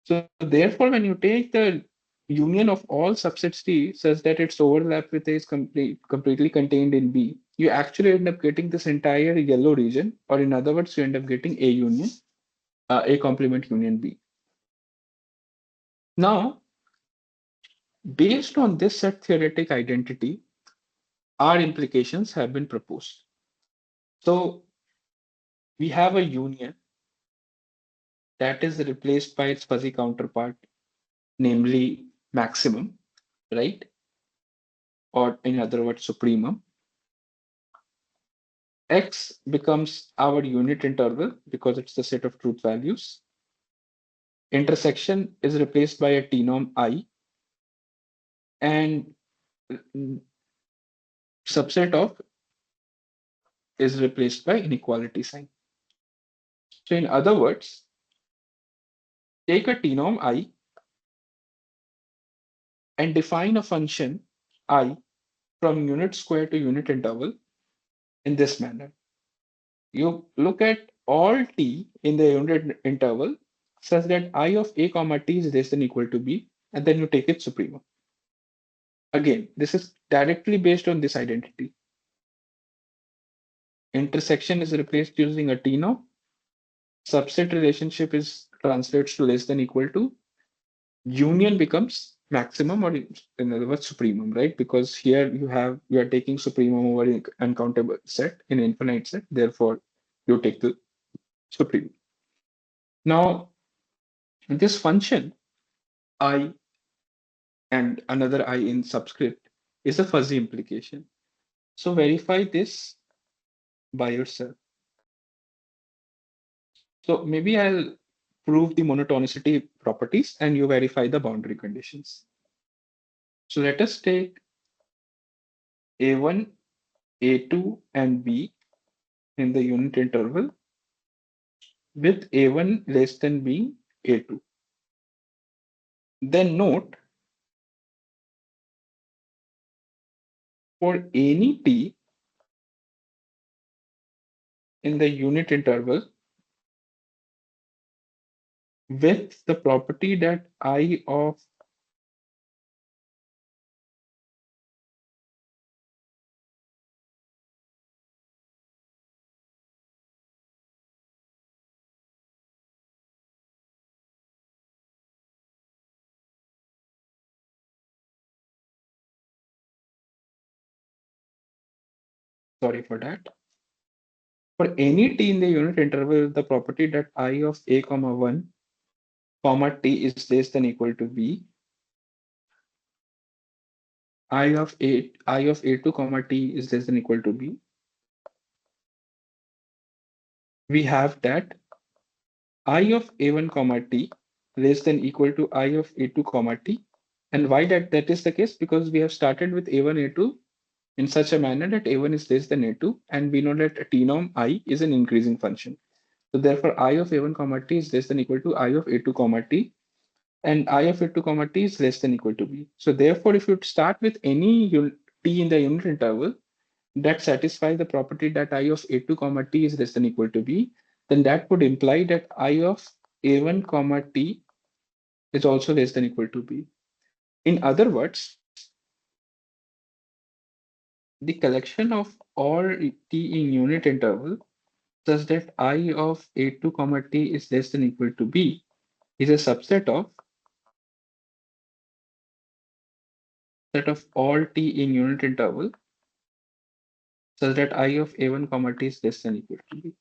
So therefore, when you take the union of all subsets T such that its overlap with A is completely contained in B, you actually end up getting this entire yellow region, or in other words, you end up getting A union, A complement union B. Now, based on this set theoretic identity, our implications have been proposed. So we have a union that is replaced by its fuzzy counterpart, namely maximum, right? Or in other words, supremum. X becomes our unit interval because it's the set of truth values. Intersection is replaced by a t-norm I, and subset of is replaced by inequality sign. So in other words, take a t-norm I and define a function I from unit square to unit interval in this manner. You look at all t in the unit interval such that I of a comma t is less than equal to b, and then you take its supremum. Again, this is directly based on this identity. Intersection is replaced using a t-norm. Subset relationship is translates to less than equal to. Union becomes maximum, or in other words, supremum, right? Because here you are taking supremum over an uncountable set in infinite set. Therefore, you take the supremum. Now, this function I and another I in subscript is a fuzzy implication. So verify this by yourself. So maybe I'll prove the monotonicity properties and you verify the boundary conditions. So let us take A1, A2, and B in the unit interval with A1 less than being A2. Then note for any t in the unit interval with the property that I of sorry for that. For any t in the unit interval, the property that I of a comma 1 comma t is less than equal to b, I of a2 comma t is less than equal to b, we have that I of a1 comma t less than equal to I of a2 comma t And why that is the case? Because we have started with a1, a2 in such a manner that a1 is less than a2, and we know that t norm I is an increasing function. So therefore, I of a1 comma t is less than equal to I of a2 comma t, and I of a2 comma t is less than equal to b. So therefore, if you start with any t in the unit interval that satisfies the property that I of a2 comma t is less than equal to b, then that would imply that I of a1 comma t is also less than equal to b. In other words, the collection of all t in unit interval such that I of a2 comma t is less than equal to b is a subset of set of all t in unit interval such that I of a1 comma t is less than equal to b.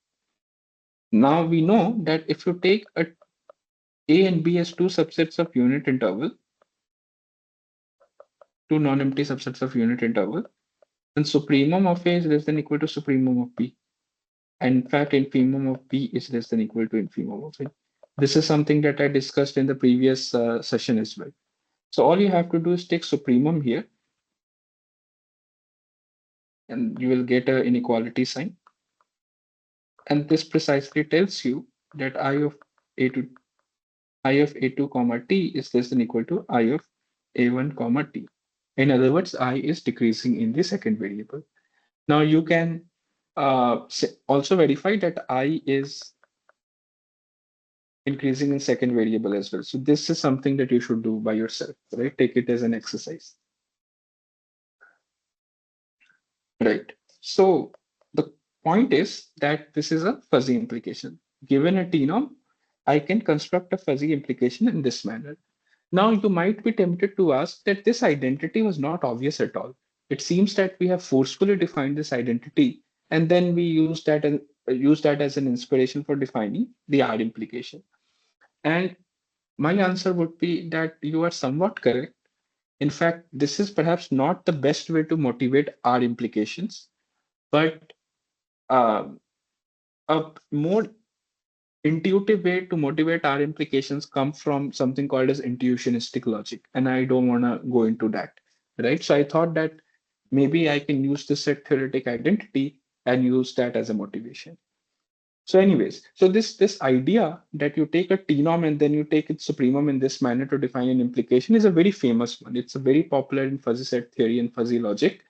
Now we know that if you take a and b as two subsets of unit interval, two non-empty subsets of unit interval, then supremum of a is less than equal to supremum of b. And in fact, infimum of b is less than equal to infimum of a. This is something that I discussed in the previous session as well. So all you have to do is take supremum here, and you will get an inequality sign. And this precisely tells you that I of a2 comma t is less than equal to I of a1 comma t. In other words, I is decreasing in the second variable. Now you can also verify that I is increasing in second variable as well. So this is something that you should do by yourself, right? Take it as an exercise, right? So the point is that this is a fuzzy implication. Given a t-norm, I can construct a fuzzy implication in this manner. Now you might be tempted to ask that this identity was not obvious at all. It seems that we have forcefully defined this identity, and then we use that as an inspiration for defining the R implication. And my answer would be that you are somewhat correct. In fact, this is perhaps not the best way to motivate R implications, but um, a more intuitive way to motivate R implications come from something called as intuitionistic logic, and I don't want to go into that, right? So I thought that maybe I can use this set theoretic identity and use that as a motivation. So anyways, so this idea that you take a t-norm and then you take its supremum in this manner to define an implication is a very famous one. It's a very popular in fuzzy set theory and fuzzy logic.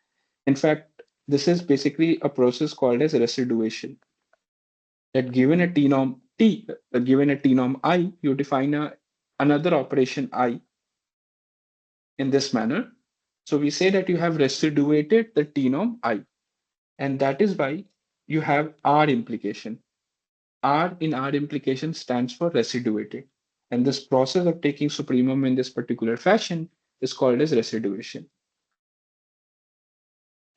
In fact, this is basically a process called as residuation, that given a t-norm t, given a t-norm I, you define another operation I in this manner. So we say that you have residuated the t-norm I, and that is why you have R implication. R in R implication stands for residuated. And this process of taking supremum in this particular fashion is called as residuation.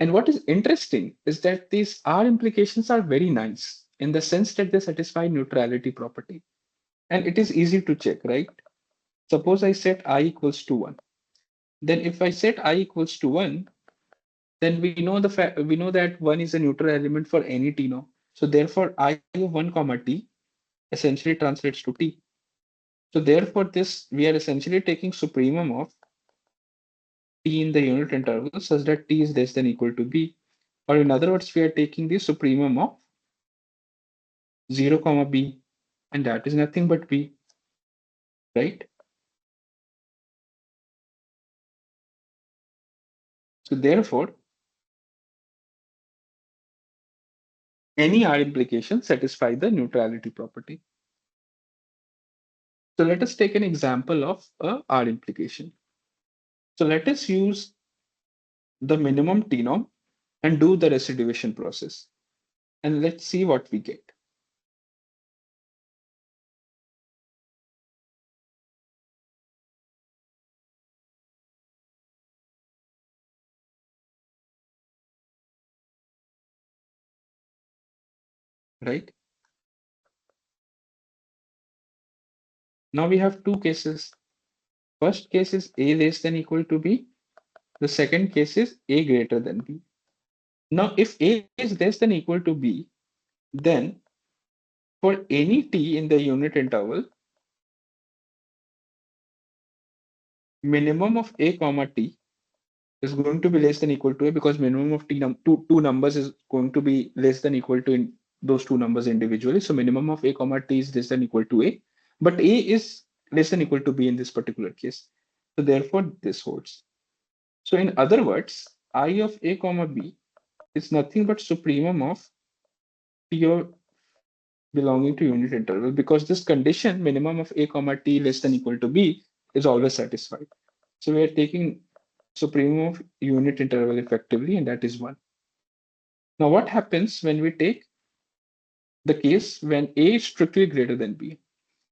And what is interesting is that these R implications are very nice in the sense that they satisfy neutrality property. And it is easy to check, right? Suppose I set I equals to 1. Then if I set I equals to 1, then we know that 1 is a neutral element for any t norm. So therefore I of 1 comma t essentially translates to t. So therefore, this we are essentially taking supremum of t in the unit interval such that t is less than equal to b. Or in other words, we are taking the supremum of 0 comma b, and that is nothing but b, right? So therefore, any R implication satisfy the neutrality property. So let us take an example of a R implication. So let us use the minimum t norm and do the residuation process. And let's see what we get, right? Now we have two cases. First case is a less than equal to b. The second case is a greater than b. Now, if a is less than equal to b, then for any t in the unit interval, minimum of a comma t is going to be less than equal to a, because minimum of two numbers is going to be less than equal to in those two numbers individually. So minimum of a comma t is less than equal to a, but a is less than equal to b in this particular case. So therefore this holds. So in other words, I of a comma b is nothing but supremum of t of belonging to unit interval, because this condition minimum of a comma t less than equal to b is always satisfied. So we are taking supremum of unit interval effectively, and that is 1. Now what happens when we take the case when a is strictly greater than b?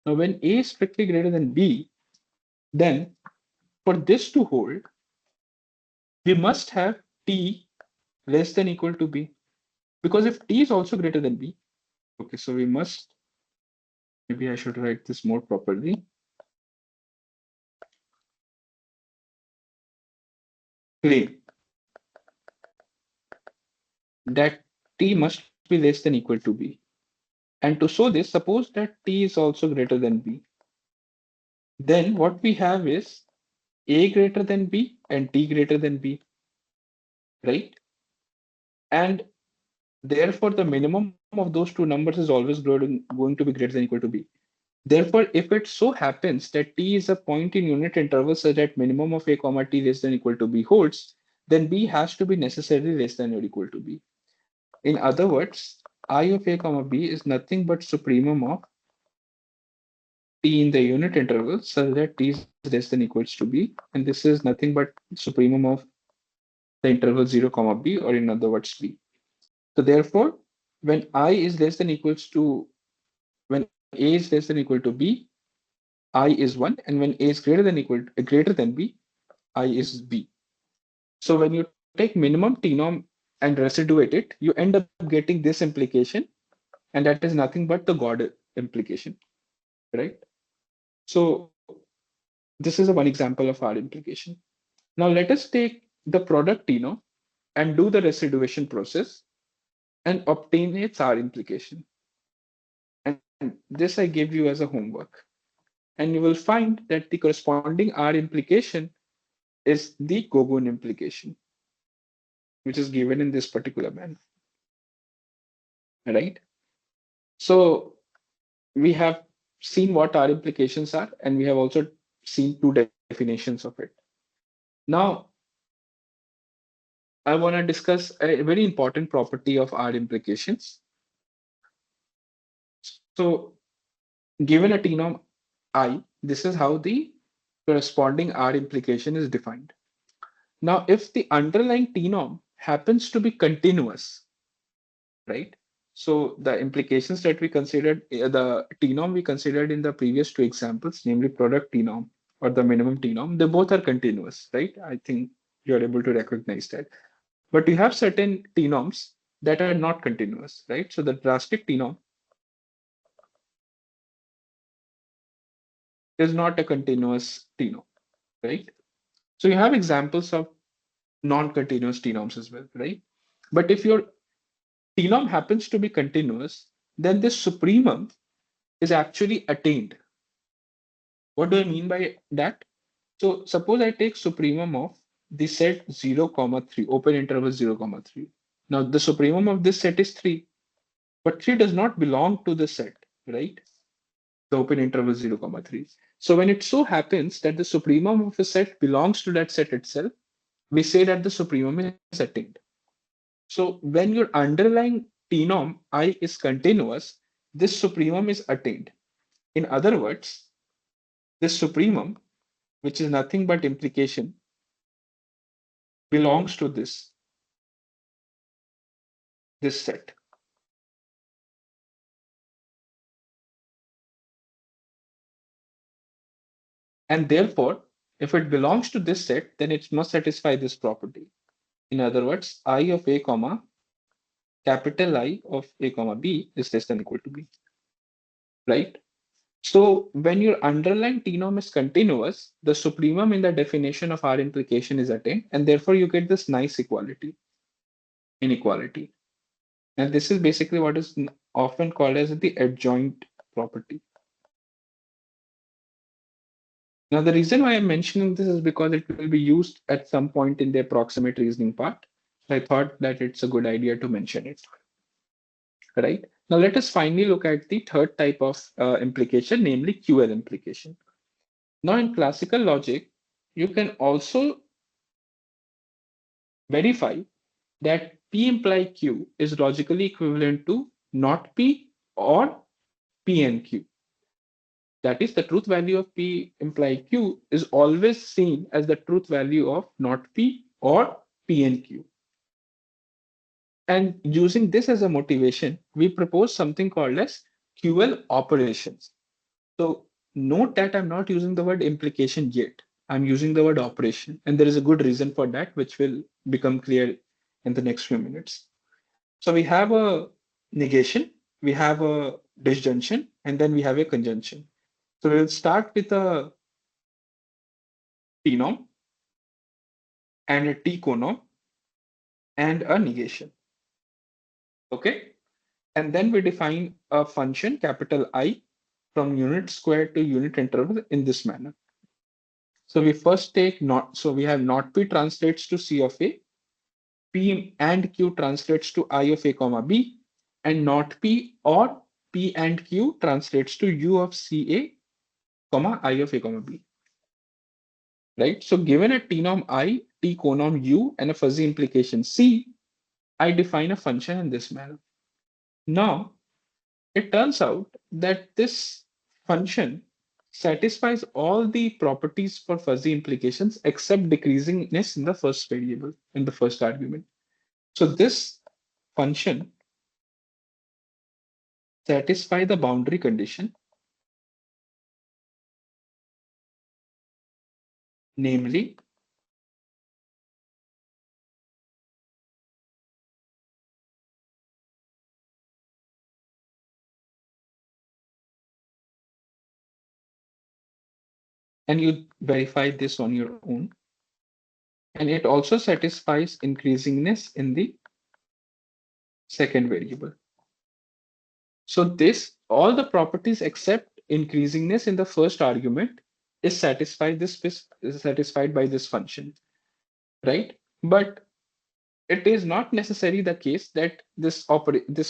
Now when a is strictly greater than b, then for this to hold, we must have t less than equal to b. Because if t is also greater than b, okay, so we must, maybe I should write this more properly. Claim that t must be less than equal to b. And to show this, suppose that t is also greater than b. Then what we have is a greater than b and t greater than b, right? And therefore, the minimum of those two numbers is always going to be greater than equal to b. Therefore, if it so happens that t is a point in unit interval such that minimum of a comma t less than equal to b holds, then b has to be necessarily less than or equal to b. In other words, I of a comma b is nothing but supremum of t in the unit interval such that t is less than equals to b, and this is nothing but supremum of the interval 0 comma b, or in other words b. So therefore, when I is less than equals to when a is less than equal to b, I is 1, and when a is greater than b, I is b. So when you take minimum t norm and residuate it, you end up getting this implication, and that is nothing but the God implication, right? So this is a one example of our implication. Now let us take the product t norm and do the residuation process and obtain its R implication. And this I give you as a homework. And you will find that the corresponding R implication is the Gogun implication, which is given in this particular manner, right? So we have seen what R implications are, and we have also seen two definitions of it. Now, I want to discuss a very important property of R implications. So given a T norm I, this is how the corresponding R implication is defined. Now, if the underlying T norm happens to be continuous, right? So the implications that we considered, the T norm we considered in the previous two examples, namely product T norm or the minimum T norm, they both are continuous, right? I think you're able to recognize that. But you have certain T norms that are not continuous, right? So the drastic T norm is not a continuous T norm, right? So you have examples of non-continuous T norms as well, right? But if your T norm happens to be continuous, then this supremum is actually attained. What do I mean by that? So suppose I take supremum of the set 0, comma 3, open interval 0, comma 3. Now the supremum of this set is 3, but 3 does not belong to the set, right? The open interval 0, comma 3. So when it so happens that the supremum of a set belongs to that set itself, we say that the supremum is attained. So when your underlying T norm I is continuous, this supremum is attained. In other words, this supremum, which is nothing but implication, belongs to this set. And therefore, if it belongs to this set, then it must satisfy this property. In other words, I of a comma capital I of a comma b is less than equal to b, right? So when your underlying T norm is continuous, the supremum in the definition of R implication is attained, and therefore you get this nice inequality. And this is basically what is often called as the adjoint property. Now, the reason why I'm mentioning this is because it will be used at some point in the approximate reasoning part. So I thought that it's a good idea to mention it, right? Now, let us finally look at the third type of implication, namely QL implication. Now, in classical logic, you can also verify that P imply Q is logically equivalent to not P or P and Q. That is, the truth value of P imply Q is always seen as the truth value of not P or P and Q. And using this as a motivation, we propose something called as QL operations. So note that I'm not using the word implication yet. I'm using the word operation. And there is a good reason for that, which will become clear in the next few minutes. So we have a negation, we have a disjunction, and then we have a conjunction. So we'll start with a tenom and a T-conom and a negation. Okay. And then we define a function capital I from unit square to unit interval in this manner. So we first take not, so we have not P translates to C of A, P and Q translates to I of A comma B, and not P or P and Q translates to U of CA comma I of A comma B. Right? So given a T-norm I, T conorm U, and a fuzzy implication C, I define a function in this manner. Now, it turns out that this function satisfies all the properties for fuzzy implications except decreasingness in the first variable, in the first argument. So this function satisfies the boundary condition, namely and you verify this on your own. And it also satisfies increasingness in the second variable. So this, all the properties except increasingness in the first argument is satisfied by this function, right? But it is not necessarily the case that this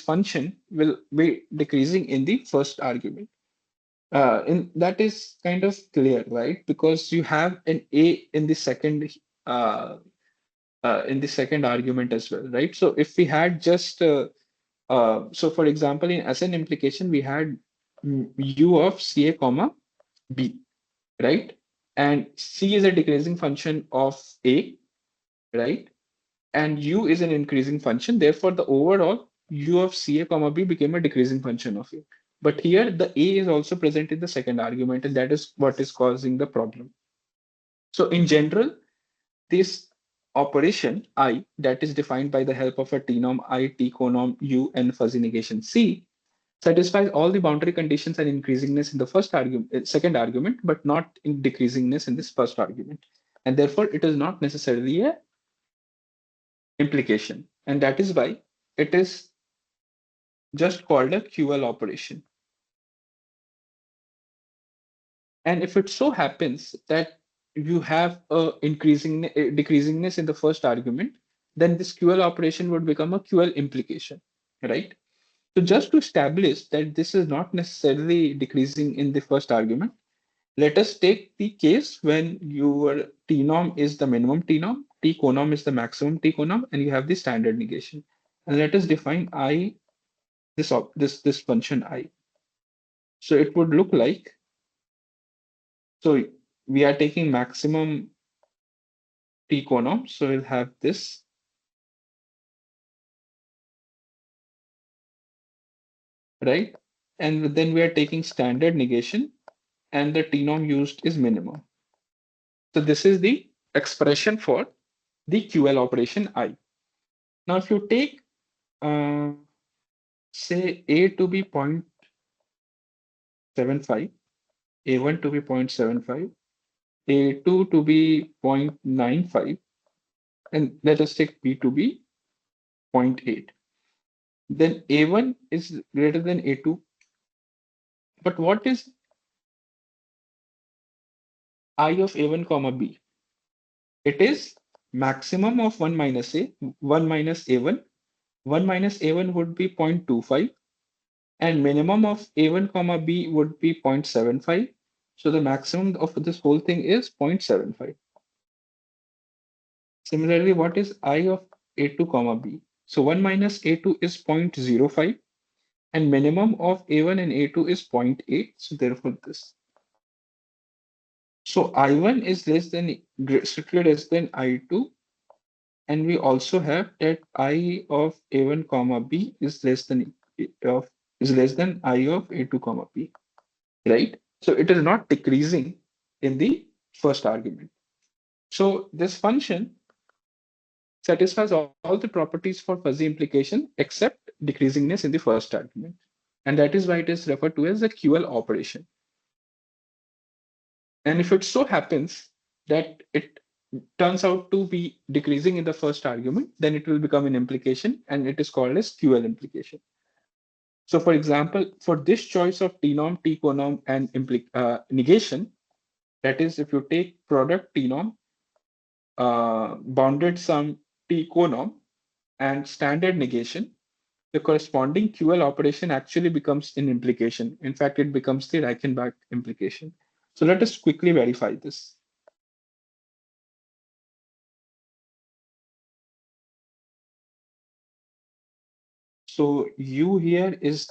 function will be decreasing in the first argument. In that is kind of clear, right? Because you have an a uh, in the second argument as well, right? So if we had just so for example, in as an implication, we had u of ca comma b, right? And c is a decreasing function of a, right? And u is an increasing function. Therefore, the overall u of ca comma b became a decreasing function of a. But here the a is also present in the second argument, and that is what is causing the problem. So in general, this operation I that is defined by the help of a t-norm I, t-conorm u, and fuzzy negation c satisfies all the boundary conditions and increasingness in the second argument, but not in decreasingness in this first argument. And therefore, it is not necessarily a implication. And that is why it is just called a QL operation. And if it so happens that you have a decreasingness in the first argument, then this QL operation would become a QL implication, right? So just to establish that this is not necessarily decreasing in the first argument, let us take the case when your T norm is the minimum T norm, T conorm is the maximum T conorm, and you have the standard negation. And let us define I, this function I. So it would look like, so we are taking maximum T conorm, so we'll have this, right? And then we are taking standard negation, and the T norm used is minimum. So this is the expression for the QL operation I. Now, if you take, say, A to be 0.75, A1 to be 0.75, A2 to be 0.95, and let us take B to be 0.8. Then A1 is greater than A2. But what is I of a1 comma b. It is maximum of 1 minus a, 1 minus a1. 1 minus a1 would be 0.25 and minimum of a1 comma b would be 0.75. So the maximum of this whole thing is 0.75. Similarly, what is I of a2 comma b? So 1 minus a2 is 0.05 and minimum of a1 and a2 is 0.8. So therefore this. So I1 is strictly less than I2, and we also have that I of a1 comma b is less than of is less than I of a2 comma b, right? So it is not decreasing in the first argument. So this function satisfies all the properties for fuzzy implication except decreasingness in the first argument. And that is why it is referred to as the QL operation. And if it so happens that it turns out to be decreasing in the first argument, then it will become an implication and it is called as QL implication. So for example, for this choice of T norm, T conorm, and negation, that is, if you take product T norm, bounded sum T conorm, and standard negation, the corresponding QL operation actually becomes an implication. In fact, it becomes the Reichenbach implication. So let us quickly verify this. So U here is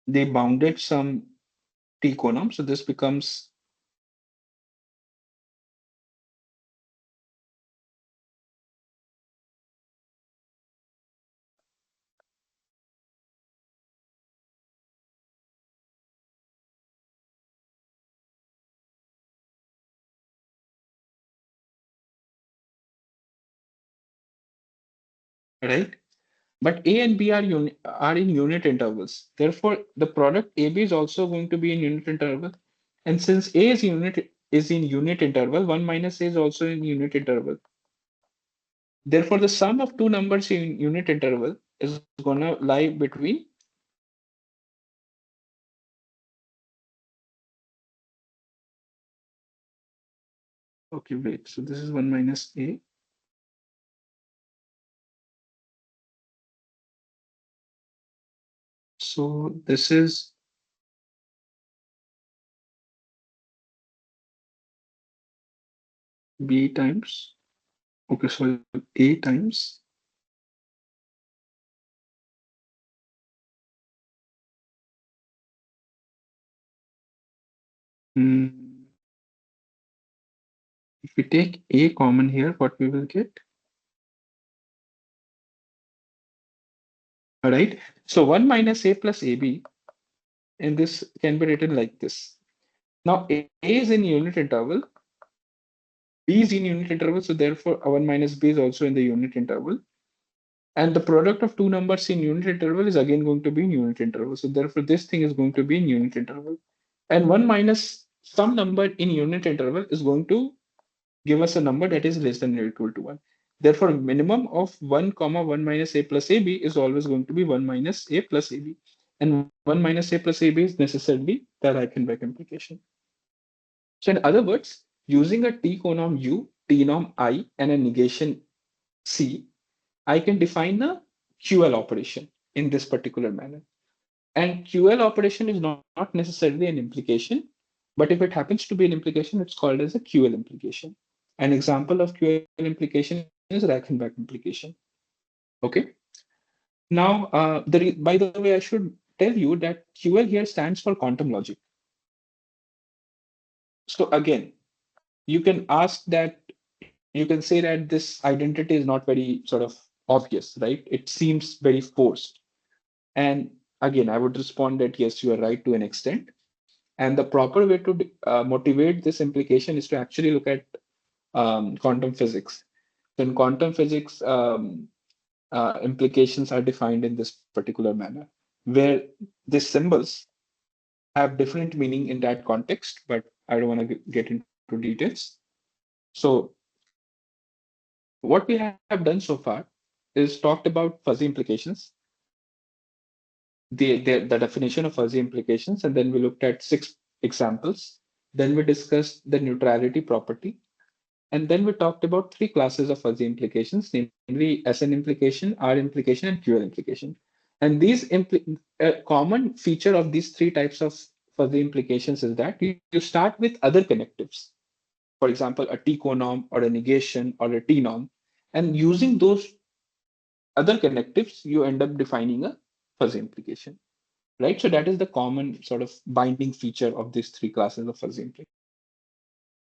the bounded sum T conorm. So this becomes right. But A and B are in unit intervals. Therefore, the product AB is also going to be in unit interval. And since A is in unit interval, 1 minus A is also in unit interval. Therefore, the sum of two numbers in unit interval is gonna lie between okay, wait. So this is 1 minus A. So this is B times, okay, so A times mm, if we take A common here, what we will get? All right. So 1 minus A plus AB, and this can be written like this. Now A is in unit interval, B is in unit interval, so therefore 1 minus B is also in the unit interval. And the product of two numbers in unit interval is again going to be in unit interval. So therefore this thing is going to be in unit interval. And 1 minus some number in unit interval is going to give us a number that is less than or equal to 1. Therefore, minimum of 1 comma 1 minus a plus ab is always going to be 1 minus a plus ab. And 1 minus a plus ab is necessarily the Reichenbach implication. So in other words, using a T conorm U, T norm I, and a negation C, I can define a QL operation in this particular manner. And QL operation is not necessarily an implication, but if it happens to be an implication, it's called as a QL implication. An example of QL implication is Reichenbach implication. Okay. Now, by the way, I should tell you that QL here stands for quantum logic. So again, you can ask that, you can say that this identity is not very sort of obvious, right? It seems very forced. And again, I would respond that yes, you are right to an extent. And the proper way to motivate this implication is to actually look at quantum physics. So in quantum physics, implications are defined in this particular manner, where these symbols have different meaning in that context, but I don't want to get into details. So what we have done so far is talked about fuzzy implications, the definition of fuzzy implications, and then we looked at six examples. Then we discussed the neutrality property. And then we talked about three classes of fuzzy implications, namely SN implication, R implication, and QL implication. And a common feature of these three types of fuzzy implications is that you start with other connectives. For example, a T conorm or a negation or a T norm. And using those other connectives, you end up defining a fuzzy implication, right? So that is the common sort of binding feature of these three classes of fuzzy implication.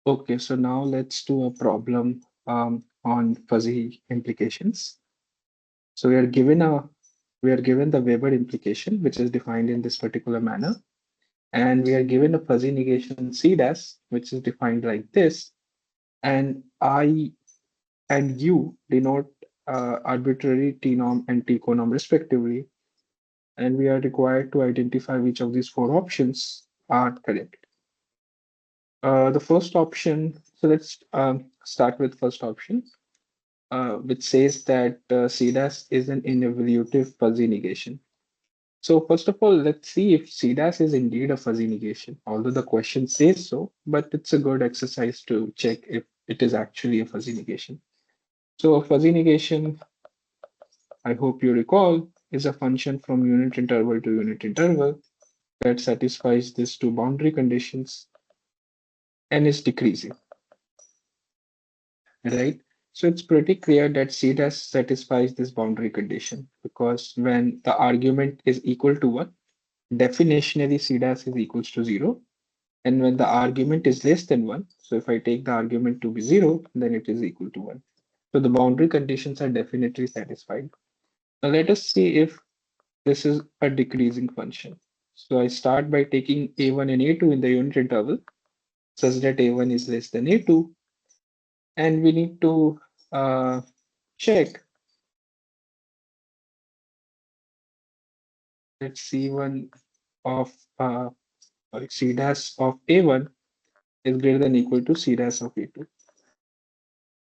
Okay, so now let's do a problem on fuzzy implications. So we are given the Weber implication, which is defined in this particular manner, and we are given a fuzzy negation C dash, which is defined like this, and I and U denote arbitrary T norm and T conorm respectively, and we are required to identify which of these four options are correct. The first option, so let's start with first option, which says that CDAS is an inevaluative fuzzy negation. So first of all, let's see if CDAS is indeed a fuzzy negation, although the question says so, but it's a good exercise to check if it is actually a fuzzy negation. So a fuzzy negation, I hope you recall, is a function from unit interval to unit interval that satisfies these two boundary conditions and is decreasing, right? So it's pretty clear that C dash satisfies this boundary condition because when the argument is equal to 1, definitionally C dash is equals to 0. And when the argument is less than 1, so if I take the argument to be 0, then it is equal to 1. So the boundary conditions are definitely satisfied. Now let us see if this is a decreasing function. So I start by taking a1 and a2 in the unit interval such that a1 is less than a2, and we need to check that c1 of c dash of a1 is greater than equal to c dash of a2,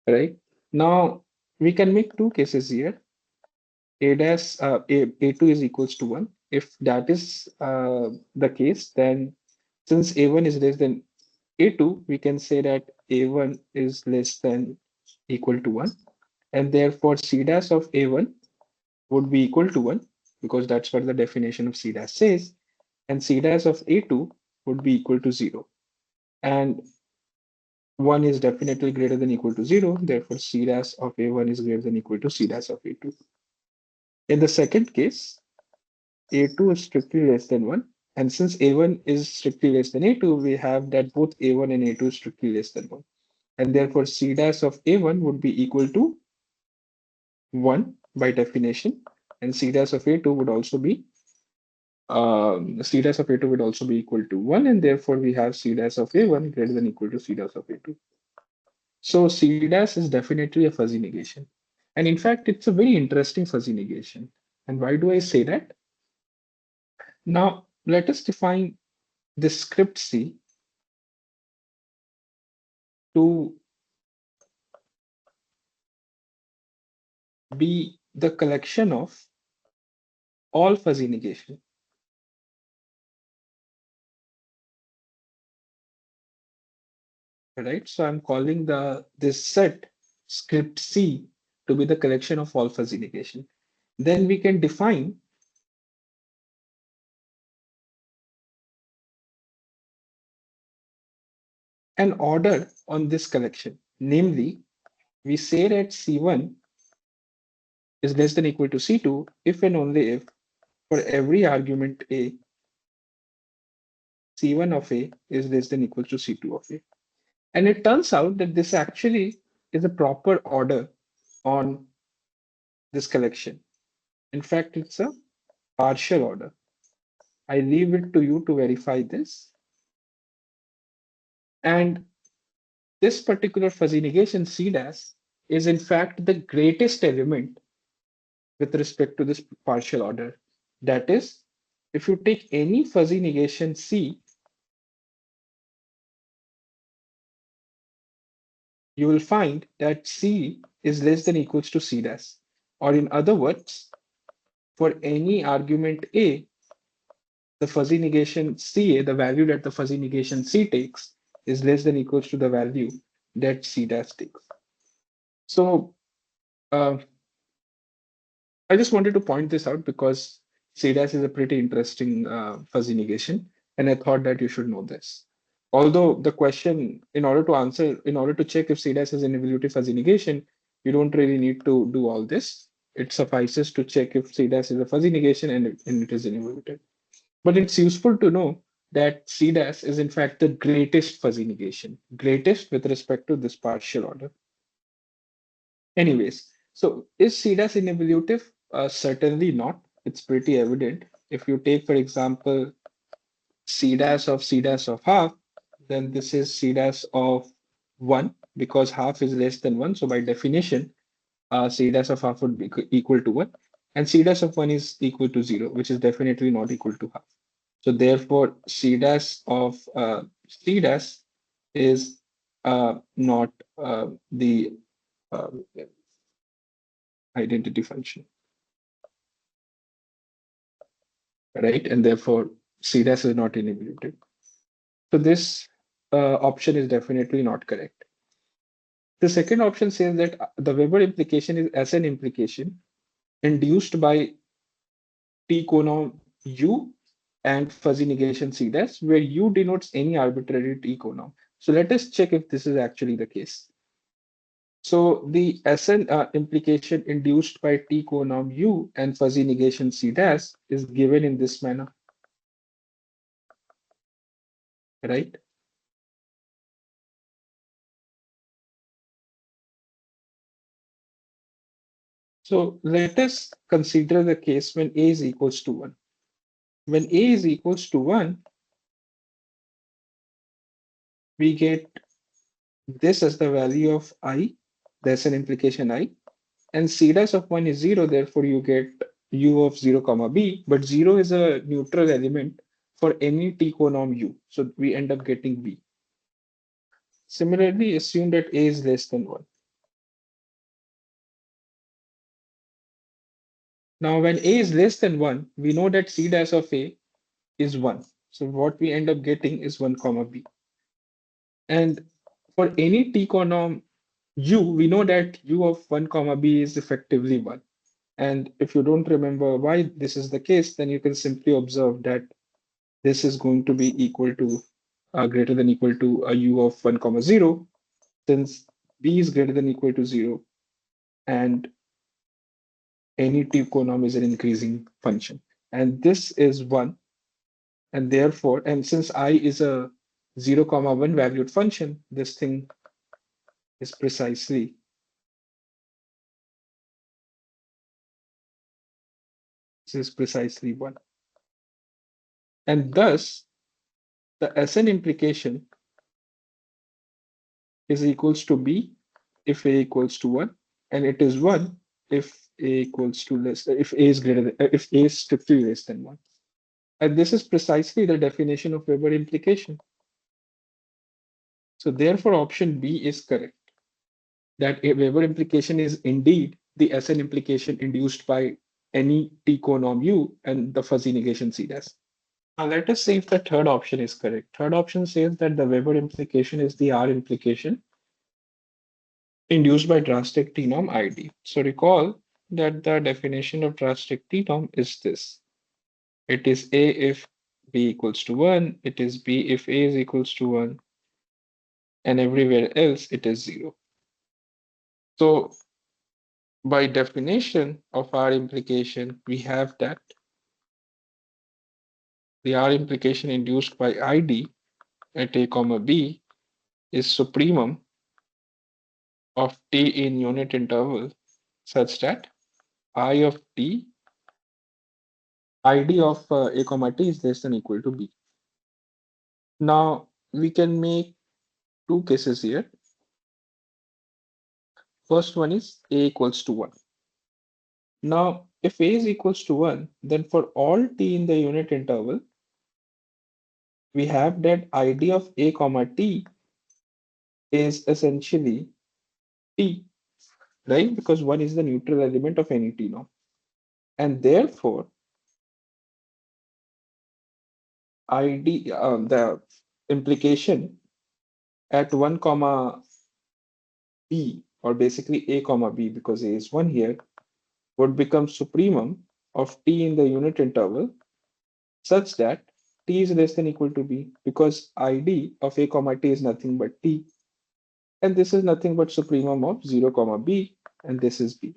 right? Now we can make two cases here. A2 is equals to 1. If that is the case, then since a1 is less than a2, we can say that a1 is less than equal to 1. And therefore, c dash of a1 would be equal to 1 because that's what the definition of c dash says. And c dash of a2 would be equal to 0. And 1 is definitely greater than equal to 0. Therefore, c dash of a1 is greater than equal to c dash of a2. In the second case, a2 is strictly less than 1. And since a1 is strictly less than a2, we have that both a1 and a2 is strictly less than 1. And therefore, c dash of a1 would be equal to 1 by definition. And c dash of a2 would also be c dash of a2 would also be equal to 1. And therefore, we have c dash of a1 greater than equal to c dash of a2. So c dash is definitely a fuzzy negation. And in fact, it's a very interesting fuzzy negation. And why do I say that? Now, let us define the script C to be the collection of all fuzzy negation, right? So I'm calling this set script C to be the collection of all fuzzy negation. Then we can define an order on this collection. Namely, we say that C1 is less than equal to C2 if and only if for every argument A, C1 of A is less than equal to C2 of A. And it turns out that this actually is a proper order on this collection. In fact, it's a partial order. I leave it to you to verify this. And this particular fuzzy negation C dash is in fact the greatest element with respect to this partial order. That is, if you take any fuzzy negation C, you will find that C is less than equals to C dash. Or in other words, for any argument A, the fuzzy negation CA, the value that the fuzzy negation C takes, is less than equals to the value that C dash takes. So uh, I just wanted to point this out because C dash is a pretty interesting fuzzy negation, and I thought that you should know this. Although the question, in order to answer, in order to check if C dash is an evaluative fuzzy negation, you don't really need to do all this. It suffices to check if C dash is a fuzzy negation and it is an evaluative. But it's useful to know that C dash is in fact the greatest fuzzy negation, greatest with respect to this partial order. Anyways, so is C dash evolutive? Certainly not. It's pretty evident. If you take, for example, C dash of half, then this is C dash of 1 because half is less than 1. So by definition, C dash of half would be equal to 1. And C dash of 1 is equal to 0, which is definitely not equal to half. So therefore, C dash of C dash is not the uh, identity function, right? And therefore, C dash is not evaluative. So this option is definitely not correct. The second option says that the Weber implication is SN implication induced by T conom U and fuzzy negation C dash, where U denotes any arbitrary T conom. So let us check if this is actually the case. So the SN implication induced by T conom U and fuzzy negation C dash is given in this manner, right? So let us consider the case when A is equals to 1. When A is equals to 1, we get this as the value of I, that's an implication I, and C dash of 1 is 0, therefore you get U of 0 comma B, but 0 is a neutral element for any T conom U, so we end up getting B. Similarly, assume that A is less than 1. Now, when A is less than 1, we know that C dash of A is 1. So what we end up getting is 1 comma B. And for any T conom U, we know that U of 1 comma B is effectively 1. And if you don't remember why this is the case, then you can simply observe that this is going to be equal to greater than equal to a U of 1 comma 0, since B is greater than equal to 0 and any T conom is an increasing function. And this is 1. And therefore, and since I is a 0 comma 1 valued function, this thing is precisely this is precisely 1. And thus, the SN implication is equals to B if A equals to 1, and it is 1 if A equals to less, if A is greater than, if A is strictly less than 1. And this is precisely the definition of Weber implication. So therefore, option B is correct, that a Weber implication is indeed the SN implication induced by any T conom U and the fuzzy negation C dash. Now let us see if the third option is correct. Third option says that the Weber implication is the R implication induced by drastic T-norm ID. So recall that the definition of drastic T-norm is this. It is A if B equals to 1, it is B if A is equals to 1, and everywhere else it is 0. So by definition of R implication, we have that the R implication induced by ID at A comma B is supremum of T in unit interval such that I of T, ID of A comma T is less than equal to B. Now we can make two cases here. First one is A equals to 1. Now if A is equals to 1, then for all T in the unit interval, we have that ID of A comma T is essentially T, right? Because 1 is the neutral element of any T norm. And therefore, ID, the implication at 1 comma b, or basically a comma b, because a is 1 here, would become supremum of t in the unit interval such that t is less than equal to b, because id of a comma t is nothing but t, and this is nothing but supremum of 0 comma b, and this is b.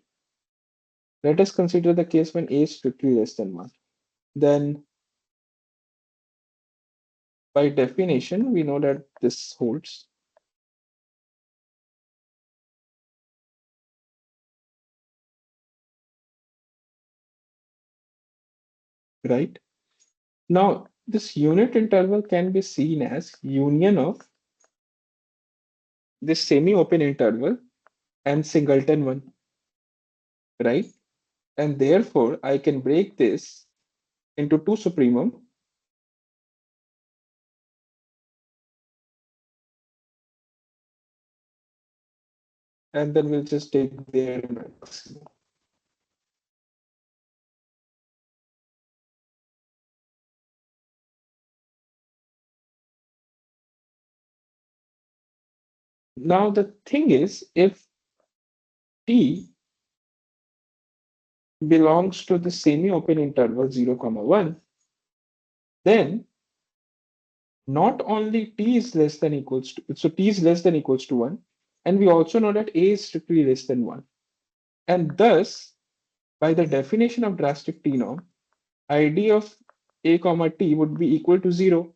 Let us consider the case when a is strictly less than 1. Then by definition, we know that this holds, right? Now, this unit interval can be seen as union of this semi-open interval and singleton one, right? And therefore, I can break this into two supremum, and then we'll just take their maximum. Now, the thing is, if T belongs to the semi-open interval 0, comma 1, then not only T is less than equals to, so T is less than equals to 1, and we also know that A is strictly less than 1. And thus, by the definition of drastic T norm, ID of A comma T would be equal to 0,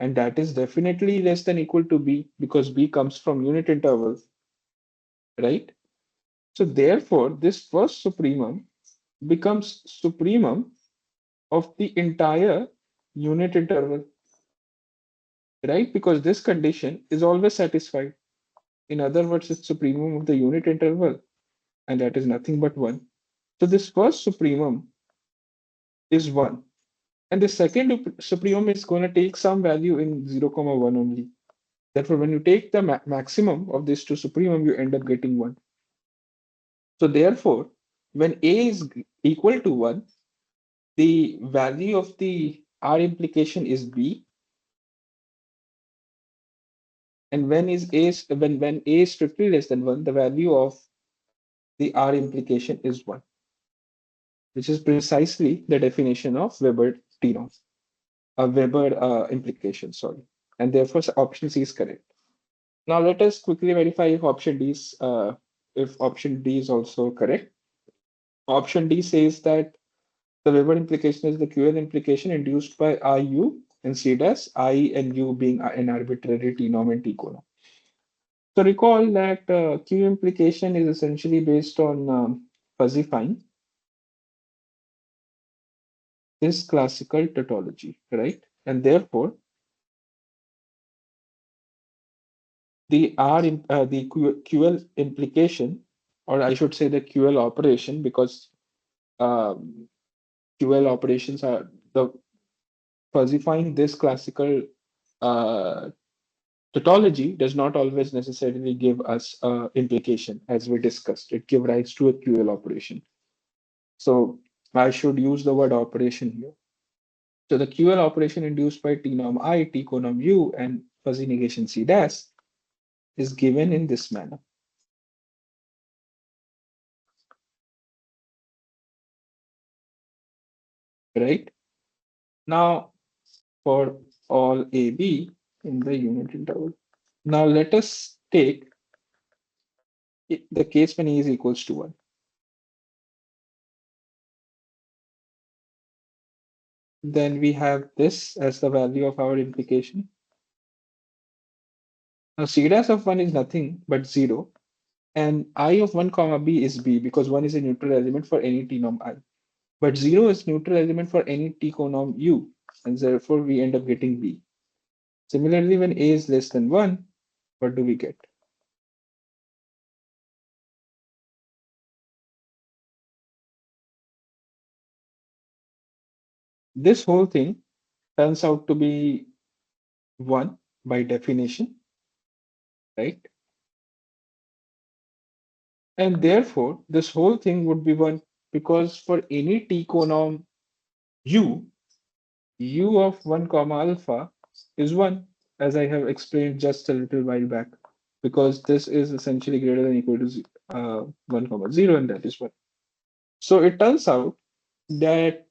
and that is definitely less than equal to B because B comes from unit interval, right? So therefore, this first supremum becomes supremum of the entire unit interval, right? Because this condition is always satisfied. In other words, it's supremum of the unit interval, and that is nothing but 1. So this first supremum is 1. And the second supremum is going to take some value in 0, comma 1 only. Therefore, when you take the maximum of this two supremum, you end up getting 1. So therefore, when A is equal to 1, the value of the R implication is B. And when A is strictly less than 1, the value of the R implication is 1, which is precisely the definition of Weber T norm, Weber implication, sorry. And therefore, option C is correct. Now let us quickly verify if option D is also correct. Option D says that the Weber implication is the QL implication induced by IU and C dash, I and U being an arbitrary T norm and T column. So recall that Q implication is essentially based on fuzzifying this classical tautology, right? And therefore, the QL implication, or I should say the QL operation, because um, QL operations are the fuzzifying this classical uh, tautology does not always necessarily give us implication, as we discussed. It gives rise to a QL operation. So I should use the word operation here. So the QL operation induced by T norm I, T conorm U, and fuzzy negation C dash is given in this manner, right? Now for all AB in the unit interval. Now let us take the case when E is equals to 1. Then we have this as the value of our implication. Now C dash of 1 is nothing but 0, and I of 1 comma B is B because 1 is a neutral element for any T norm I. But 0 is neutral element for any T conorm U, and therefore we end up getting B. Similarly, when A is less than 1, what do we get? This whole thing turns out to be 1 by definition, right? And therefore, this whole thing would be 1 because for any T conorm U, U of 1 comma alpha is 1, as I have explained just a little while back, because this is essentially greater than equal to 1 comma 0, and that is 1. So it turns out that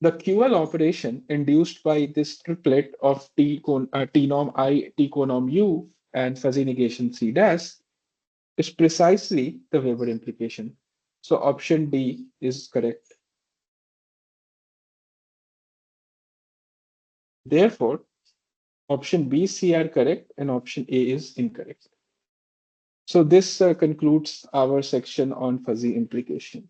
the QL operation induced by this triplet of T norm I, T conorm U, and fuzzy negation C dash is precisely the Weber implication. So option D is correct. Therefore, option B, C are correct, and option A is incorrect. So this concludes our section on fuzzy implication.